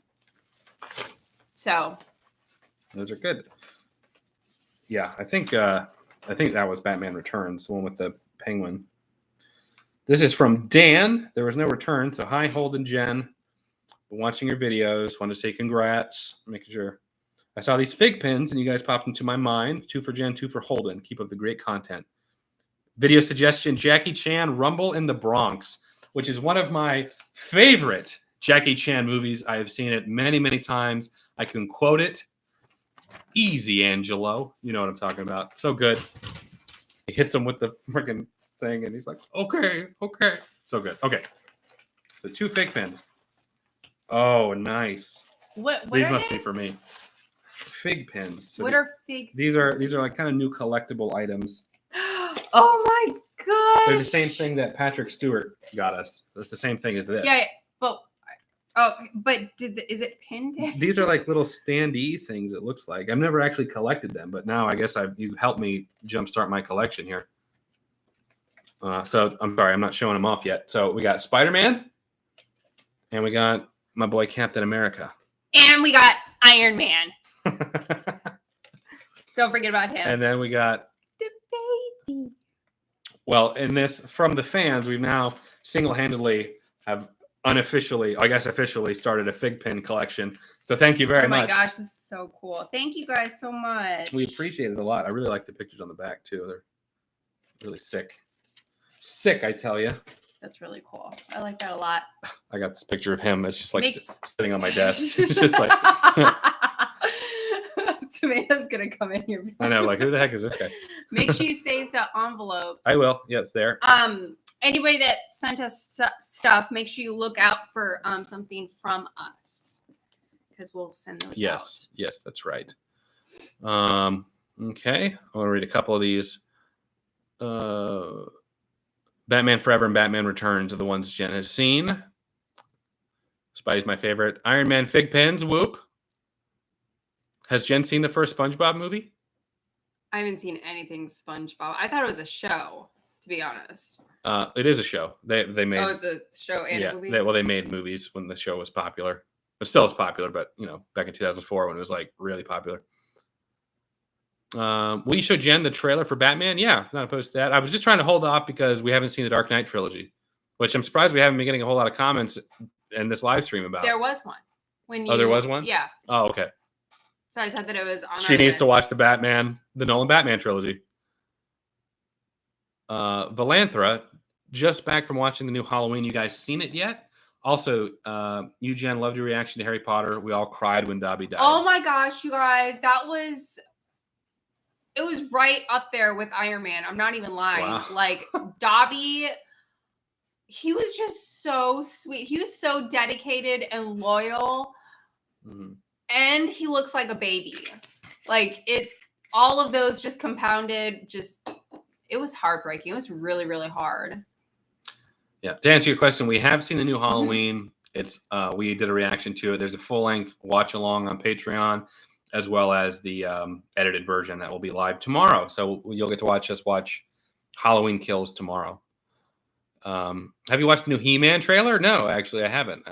S2: So
S1: those are good. Yeah, I think that was Batman Returns, the one with the Penguin. This is from Dan. There was no return, so hi, Holden, Jen. Been watching your videos. Want to say congrats. Making sure. I saw these fig pins, and you guys popped into my mind. 2 for Jen, 2 for Holden. Keep up the great content. Video suggestion, Jackie Chan, Rumble in the Bronx, which is one of my favorite Jackie Chan movies. I have seen it many, many times. I can quote it. Easy, Angelo. You know what I'm talking about. So good. He hits him with the freaking thing, and he's like, okay. So good. Okay. The 2 fig pins. Oh, nice.
S2: What
S1: These must be for me. Fig pins. So
S2: what are fig?
S1: These are like kind of new collectible items.
S2: Oh my god!
S1: They're the same thing that Patrick Stewart got us. It's the same thing as this.
S2: Yeah, but is it pinned?
S1: These are like little standee things. It looks like I've never actually collected them, but now I guess you helped me jumpstart my collection here. So I'm sorry, I'm not showing them off yet. So we got Spider-Man, and we got my boy Captain America,
S2: and we got Iron Man. Don't forget about him.
S1: And then we got
S2: the baby.
S1: Well, in this from the fans, we've now single-handedly have unofficially, I guess officially, started a fig pin collection. So thank you very much.
S2: Oh my gosh, this is so cool. Thank you guys so much.
S1: We appreciate it a lot. I really like the pictures on the back too. They're really sick. Sick, I tell you.
S2: That's really cool. I like that a lot.
S1: I got this picture of him. It's just like sitting on my desk. It's just like
S2: Samantha's gonna come in here.
S1: I know, like who the heck is this guy?
S2: Make sure you save the envelopes.
S1: I will. Yeah, it's there.
S2: Anybody that sent us stuff, make sure you look out for something from us because we'll send those out.
S1: Yes, that's right. Okay, I want to read a couple of these. Batman Forever and Batman Returns are the ones Jen has seen. Spidey's my favorite. Iron Man Fig Pens, whoop. Has Jen seen the first SpongeBob movie?
S2: I haven't seen anything SpongeBob. I thought it was a show, to be honest.
S1: It is a show. They made.
S2: Oh, it's a show and a movie?
S1: They made movies when the show was popular. It still is popular, but, back in 2004 when it was, really popular. Will you show Jen the trailer for Batman? Yeah, not opposed to that. I was just trying to hold off because we haven't seen the Dark Knight trilogy, which I'm surprised we haven't been getting a whole lot of comments in this live stream about.
S2: There was one.
S1: There was one?
S2: Yeah.
S1: Oh, okay.
S2: So I said that it was on
S1: She needs to watch the Nolan Batman trilogy. Valanthra, just back from watching the new Halloween. You guys seen it yet? Also, you, Jen, loved your reaction to Harry Potter. We all cried when Dobby died.
S2: Oh my gosh, you guys. It was right up there with Iron Man. I'm not even lying.
S1: Wow.
S2: Dobby, he was just so sweet. He was so dedicated and loyal. Mm-hmm. And he looks like a baby. All of those just compounded, it was heartbreaking. It was really, really hard.
S1: Yeah. To answer your question, we have seen the new Halloween. It's we did a reaction to it. There's a full-length watch-along on Patreon, as well as the edited version that will be live tomorrow. So you'll get to watch us watch Halloween Kills tomorrow. Have you watched the new He-Man trailer? No, actually, I haven't.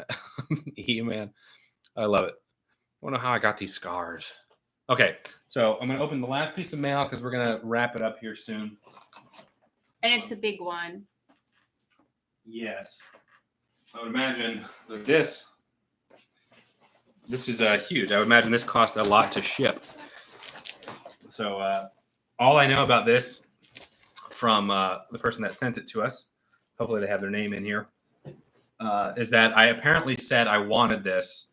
S1: He-Man. I love it. I don't know how I got these scars. Okay, so I'm going to open the last piece of mail because we're going to wrap it up here soon.
S2: And it's a big one.
S1: Yes. I would imagine that this is huge. I would imagine this cost a lot to ship. So all I know about this from the person that sent it to us, hopefully they have their name in here, is that I apparently said I wanted this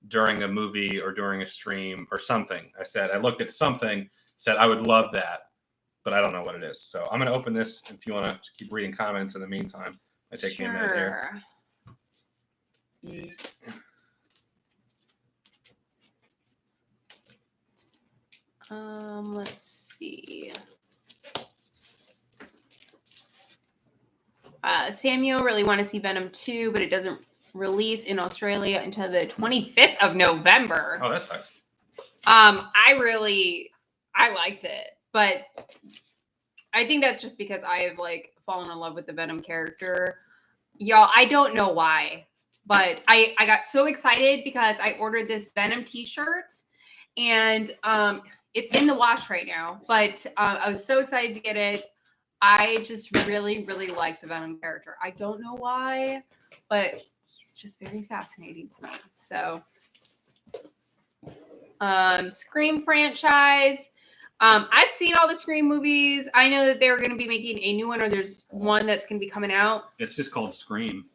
S1: during a movie or during a stream or something. I looked at something, said I would love that, but I don't know what it is. So I'm going to open this if you want to keep reading comments in the meantime. It take me a minute here.
S2: Let's see. Samuel really want to see Venom 2, but it doesn't release in Australia until the 25th of November.
S1: Oh, that sucks.
S2: I liked it, but I think that's just because I have fallen in love with the Venom character. Y'all, I don't know why, but I got so excited because I ordered this Venom t-shirt and it's in the wash right now, but I was so excited to get it. I just really, really like the Venom character. I don't know why, but he's just very fascinating to me. So, Scream franchise. I've seen all the Scream movies. I know that they're going to be making a new one, or there's one that's going to be coming out.
S1: It's just called Scream.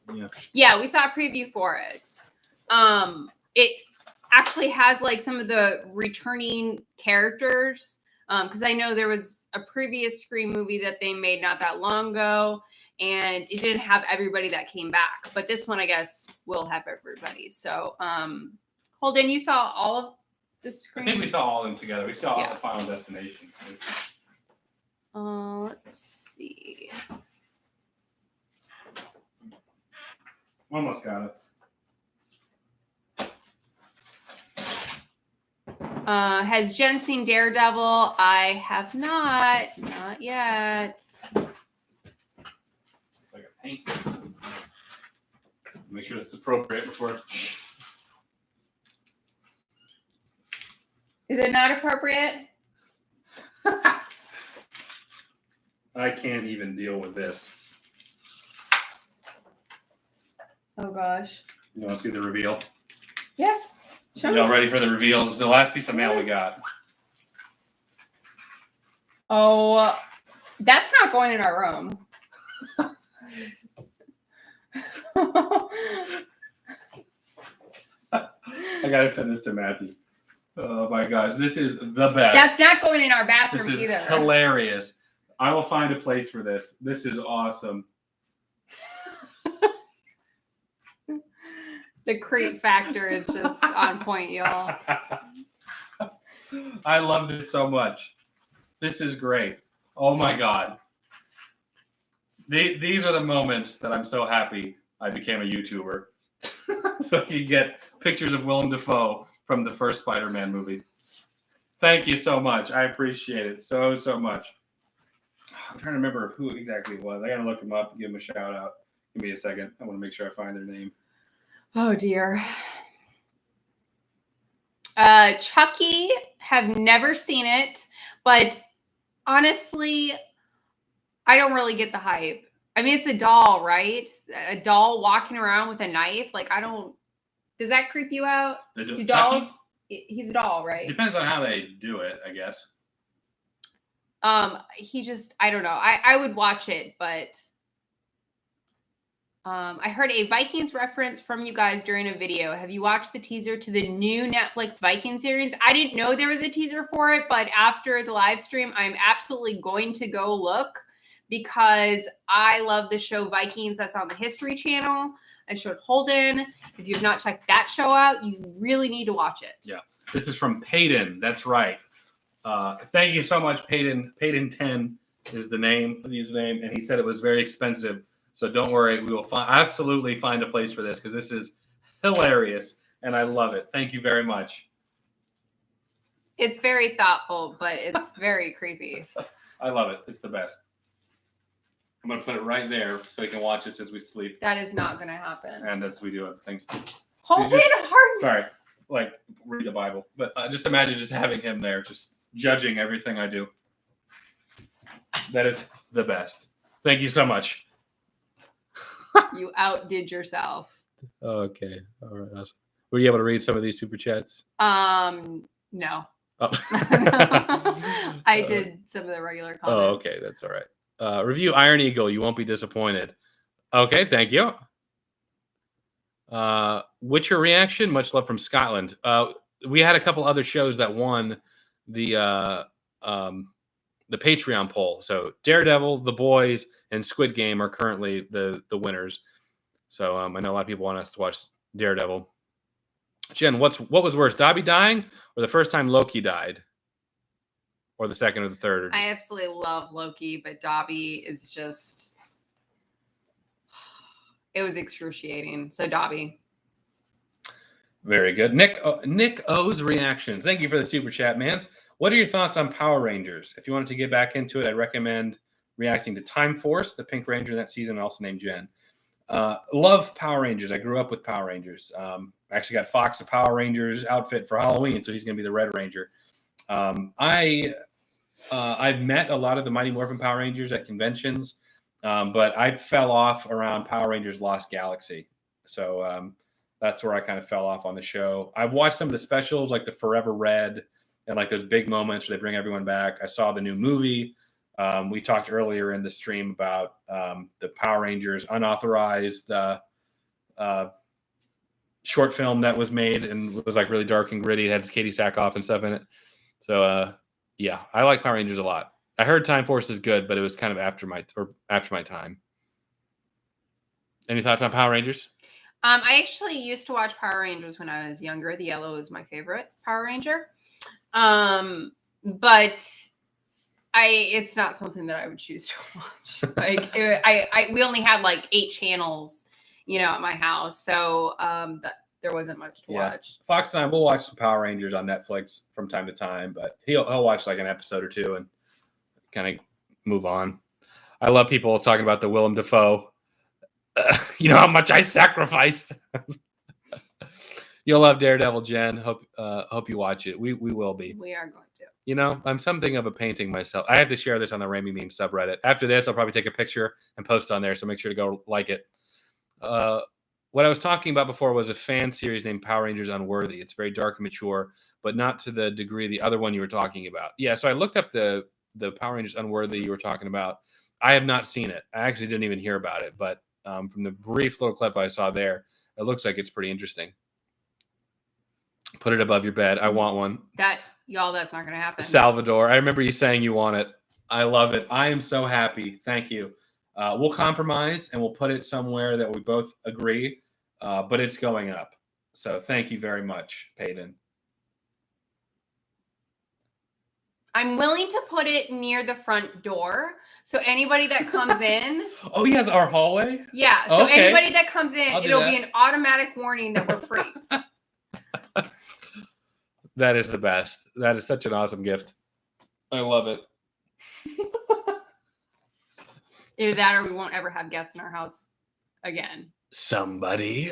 S2: Yeah, we saw a preview for it. It actually has some of the returning characters. Because I know there was a previous Scream movie that they made not that long ago, and it didn't have everybody that came back. But this one, I guess, will have everybody. So, Holden, you saw all of the Scream?
S1: I think we saw all of them together. We saw all the Final Destinations.
S2: Let's see.
S1: Almost got it.
S2: Has Jen seen Daredevil? I have not. Not yet.
S1: It's like a paint. Make sure it's appropriate before.
S2: Is it not appropriate?
S1: I can't even deal with this.
S2: Oh gosh.
S1: You want to see the reveal?
S2: Yes.
S1: Y'all ready for the reveal? This is the last piece of mail we got.
S2: Oh, that's not going in our room.
S1: I gotta send this to Matthew. Oh my gosh, this is the best.
S2: That's not going in our bathroom
S1: this is
S2: either.
S1: Hilarious. I will find a place for this. This is awesome.
S2: The creep factor is just on point, y'all.
S1: I love this so much. This is great. Oh my God. These are the moments that I'm so happy I became a YouTuber. So you get pictures of Willem Dafoe from the first Spider-Man movie. Thank you so much. I appreciate it so much. I'm trying to remember who exactly it was. I gotta look him up and give him a shout out. Give me a second. I want to make sure I find their name.
S2: Oh dear. Chucky, have never seen it, but honestly, I don't really get the hype. I mean, it's a doll, right? A doll walking around with a knife. Like, I don't. Does that creep you out? Do dolls?
S1: Chucky?
S2: He's a doll, right?
S1: Depends on how they do it, I guess.
S2: He just, I don't know. I would watch it, but I heard a Vikings reference from you guys during a video. Have you watched the teaser to the new Netflix Viking series? I didn't know there was a teaser for it, but after the live stream, I'm absolutely going to go look because I love the show Vikings that's on the History Channel. I showed Holden. If you've not checked that show out, you really need to watch it.
S1: Yeah. This is from Payton. That's right. Thank you so much, Payton. Payton10 is the username, and he said it was very expensive. So don't worry, we will absolutely find a place for this because this is hilarious, and I love it. Thank you very much.
S2: It's very thoughtful, but it's very creepy.
S1: I love it. It's the best. I'm going to put it right there so you can watch this as we sleep.
S2: That is not going to happen.
S1: And as we do other things.
S2: Holden Hardman.
S1: Sorry, like read the Bible. But just imagine just having him there, just judging everything I do. That is the best. Thank you so much.
S2: You outdid yourself.
S1: Okay. All right. Awesome. Were you able to read some of these super chats?
S2: No. Oh. I did some of the regular comments.
S1: Oh, okay. That's all right. Review Iron Eagle. You won't be disappointed. Okay. Thank you. Witcher reaction. Much love from Scotland. We had a couple other shows that won the Patreon poll. So Daredevil, The Boys, and Squid Game are currently the winners. So I know a lot of people want us to watch Daredevil. Jen, what was worse, Dobby dying or the first time Loki died? Or the second or the third?
S2: I absolutely love Loki, but Dobby is just... It was excruciating. So Dobby.
S1: Very good. Nick O's reactions. Thank you for the super chat, man. What are your thoughts on Power Rangers? If you wanted to get back into it, I'd recommend reacting to Time Force, the Pink Ranger in that season, also named Jen. Love Power Rangers. I grew up with Power Rangers. I actually got Fox a Power Rangers outfit for Halloween, so he's going to be the Red Ranger. I've met a lot of the Mighty Morphin Power Rangers at conventions, but I fell off around Power Rangers Lost Galaxy. So that's where I kind of fell off on the show. I've watched some of the specials, like the Forever Red, and like those big moments where they bring everyone back. I saw the new movie. We talked earlier in the stream about the Power Rangers unauthorized short film that was made and was like really dark and gritty. It had Katie Sackhoff and stuff in it. So yeah, I like Power Rangers a lot. I heard Time Force is good, but it was kind of after my time. Any thoughts on Power Rangers?
S2: I actually used to watch Power Rangers when I was younger. The yellow was my favorite Power Ranger. But it's not something that I would choose to watch. Like we only had like 8 channels, at my house. So there wasn't much to watch.
S1: Fox and I will watch some Power Rangers on Netflix from time to time, but he'll watch like an episode or two and kind of move on. I love people talking about the Willem Dafoe. You know how much I sacrificed. You'll love Daredevil, Jen. Hope you watch it. We will be.
S2: We are going to.
S1: I'm something of a painting myself. I have to share this on the Raimi Meme subreddit. After this, I'll probably take a picture and post on there, so make sure to go like it. What I was talking about before was a fan series named Power Rangers Unworthy. It's very dark and mature, but not to the degree the other one you were talking about. Yeah, so I looked up the Power Rangers Unworthy you were talking about. I have not seen it. I actually didn't even hear about it, but from the brief little clip I saw there, it looks like it's pretty interesting. Put it above your bed. I want one.
S2: That's not going to happen.
S1: Salvador, I remember you saying you want it. I love it. I am so happy. Thank you. We'll compromise and we'll put it somewhere that we both agree, but it's going up. So thank you very much, Payton.
S2: I'm willing to put it near the front door. So anybody that comes in.
S1: Oh, yeah, our hallway?
S2: Yeah. So
S1: okay.
S2: anybody that comes in, it'll be an automatic warning that we're freaks.
S1: That is the best. That is such an awesome gift. I love it.
S2: Either that or we won't ever have guests in our house again.
S1: Somebody.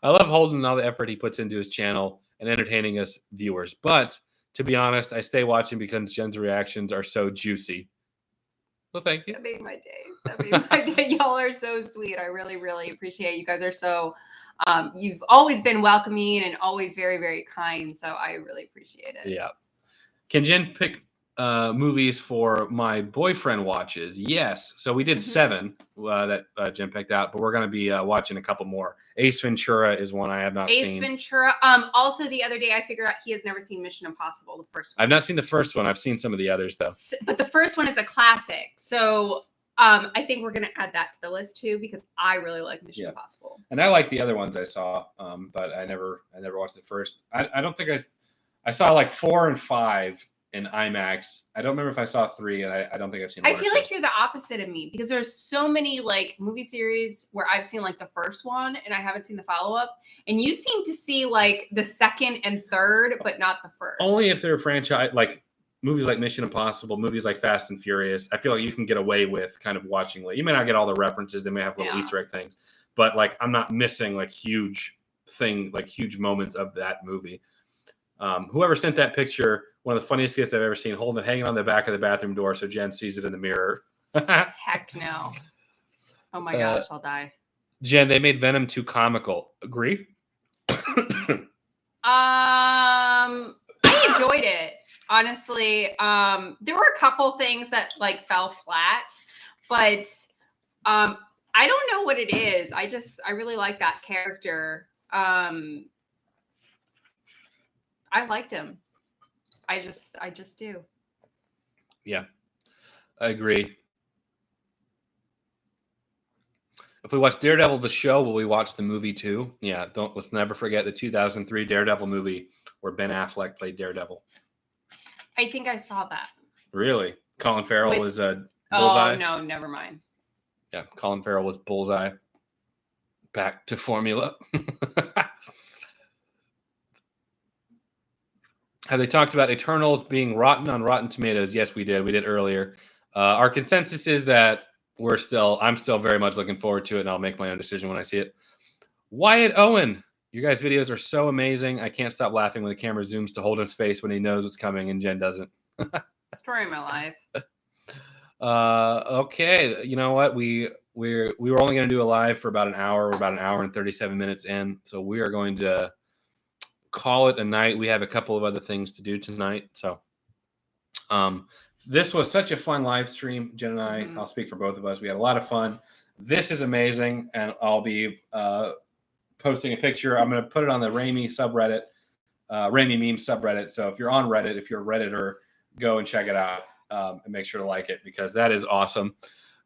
S1: I love Holden and all the effort he puts into his channel and entertaining us viewers. But to be honest, I stay watching because Jen's reactions are so juicy. Well, thank you.
S2: That made my day. That made my day. Y'all are so sweet. I really, really appreciate it. You guys are so, you've always been welcoming and always very, very kind. So I really appreciate it.
S1: Yeah. Can Jen pick movies for my boyfriend watches? Yes. So we did 7 that Jen picked out, but we're going to be watching a couple more. Ace Ventura is one I have not seen.
S2: Ace Ventura. Also, the other day I figured out he has never seen Mission Impossible, the first one.
S1: I've not seen the first one. I've seen some of the others, though.
S2: But the first one is a classic. So I think we're going to add that to the list, too, because I really like Mission Impossible.
S1: And I like the other ones I saw, but I never watched the first. I don't think I saw like 4 and 5 in IMAX. I don't remember if I saw 3, and I don't think I've seen.
S2: I feel like you're the opposite of me because there's so many like movie series where I've seen like the first one and I haven't seen the follow up, and you seem to see like the second and third, but not the first.
S1: Only if they're franchise, like movies like Mission Impossible, movies like Fast and Furious. I feel like you can get away with kind of watching. Like, you may not get all the references; they may have little Easter egg things, but like I'm not missing like huge moments of that movie. Whoever sent that picture, one of the funniest gifts I've ever seen, Holden hanging on the back of the bathroom door so Jen sees it in the mirror.
S2: Heck no. Oh my gosh, I'll die.
S1: Jen, they made Venom too comical. Agree?
S2: I enjoyed it, honestly. There were a couple things that like fell flat, but I don't know what it is. I really like that character. I liked him. I just do.
S1: Yeah, I agree. If we watch Daredevil the show, will we watch the movie too? Yeah, let's never forget the 2003 Daredevil movie where Ben Affleck played Daredevil.
S2: I think I saw that.
S1: Really? Colin Farrell was Bullseye?
S2: Oh no, never mind.
S1: Yeah, Colin Farrell was Bullseye. Back to formula. Have they talked about Eternals being rotten on Rotten Tomatoes? Yes, we did. We did earlier. Our consensus is that I'm still very much looking forward to it, and I'll make my own decision when I see it. Wyatt Owen, your guys' videos are so amazing. I can't stop laughing when the camera zooms to Holden's face when he knows what's coming and Jen doesn't.
S2: Story of my life.
S1: Okay, you know what? We were only going to do a live for about an hour. We're about an hour and 37 minutes in, so we are going to call it a night. We have a couple of other things to do tonight. So this was such a fun live stream, Jen and I. I'll speak for both of us. We had a lot of fun. This is amazing, and I'll be posting a picture. I'm going to put it on the Raimi subreddit, Raimi meme subreddit. So if you're on Reddit, if you're a Redditor, go and check it out and make sure to like it because that is awesome.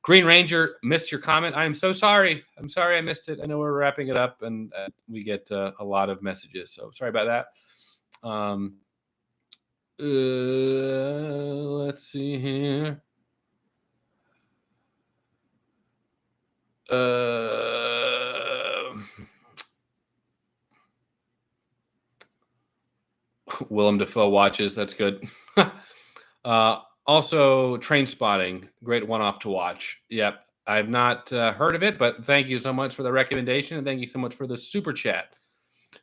S1: Green Ranger, missed your comment. I am so sorry. I'm sorry I missed it. I know we're wrapping it up, and we get a lot of messages, so sorry about that. Let's see here. Willem Dafoe watches. That's good. Also, Train Spotting, great one-off to watch. Yep, I've not heard of it, but thank you so much for the recommendation, and thank you so much for the super chat.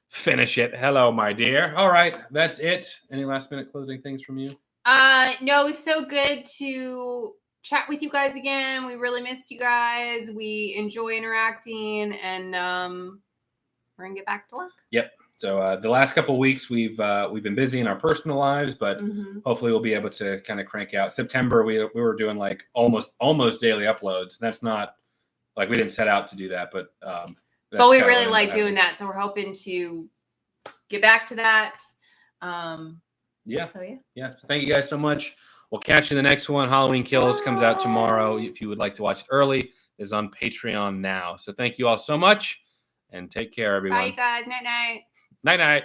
S1: Finish it. Hello, my dear. All right, that's it. Any last-minute closing things from you?
S2: No, it was so good to chat with you guys again. We really missed you guys. We enjoy interacting, and we're gonna get back to work.
S1: Yep. So the last couple of weeks we've been busy in our personal lives, but hopefully we'll be able to kind of crank out. September we were doing like almost daily uploads. That's not like we didn't set out to do that, but
S2: we really like doing that. So we're hoping to get back to that.
S1: Yeah. So thank you guys so much. We'll catch you in the next one. Halloween Kills comes out tomorrow. If you would like to watch it early, it is on Patreon now. So thank you all so much, and take care, everyone.
S2: Bye, you guys. Night night.
S1: Night night.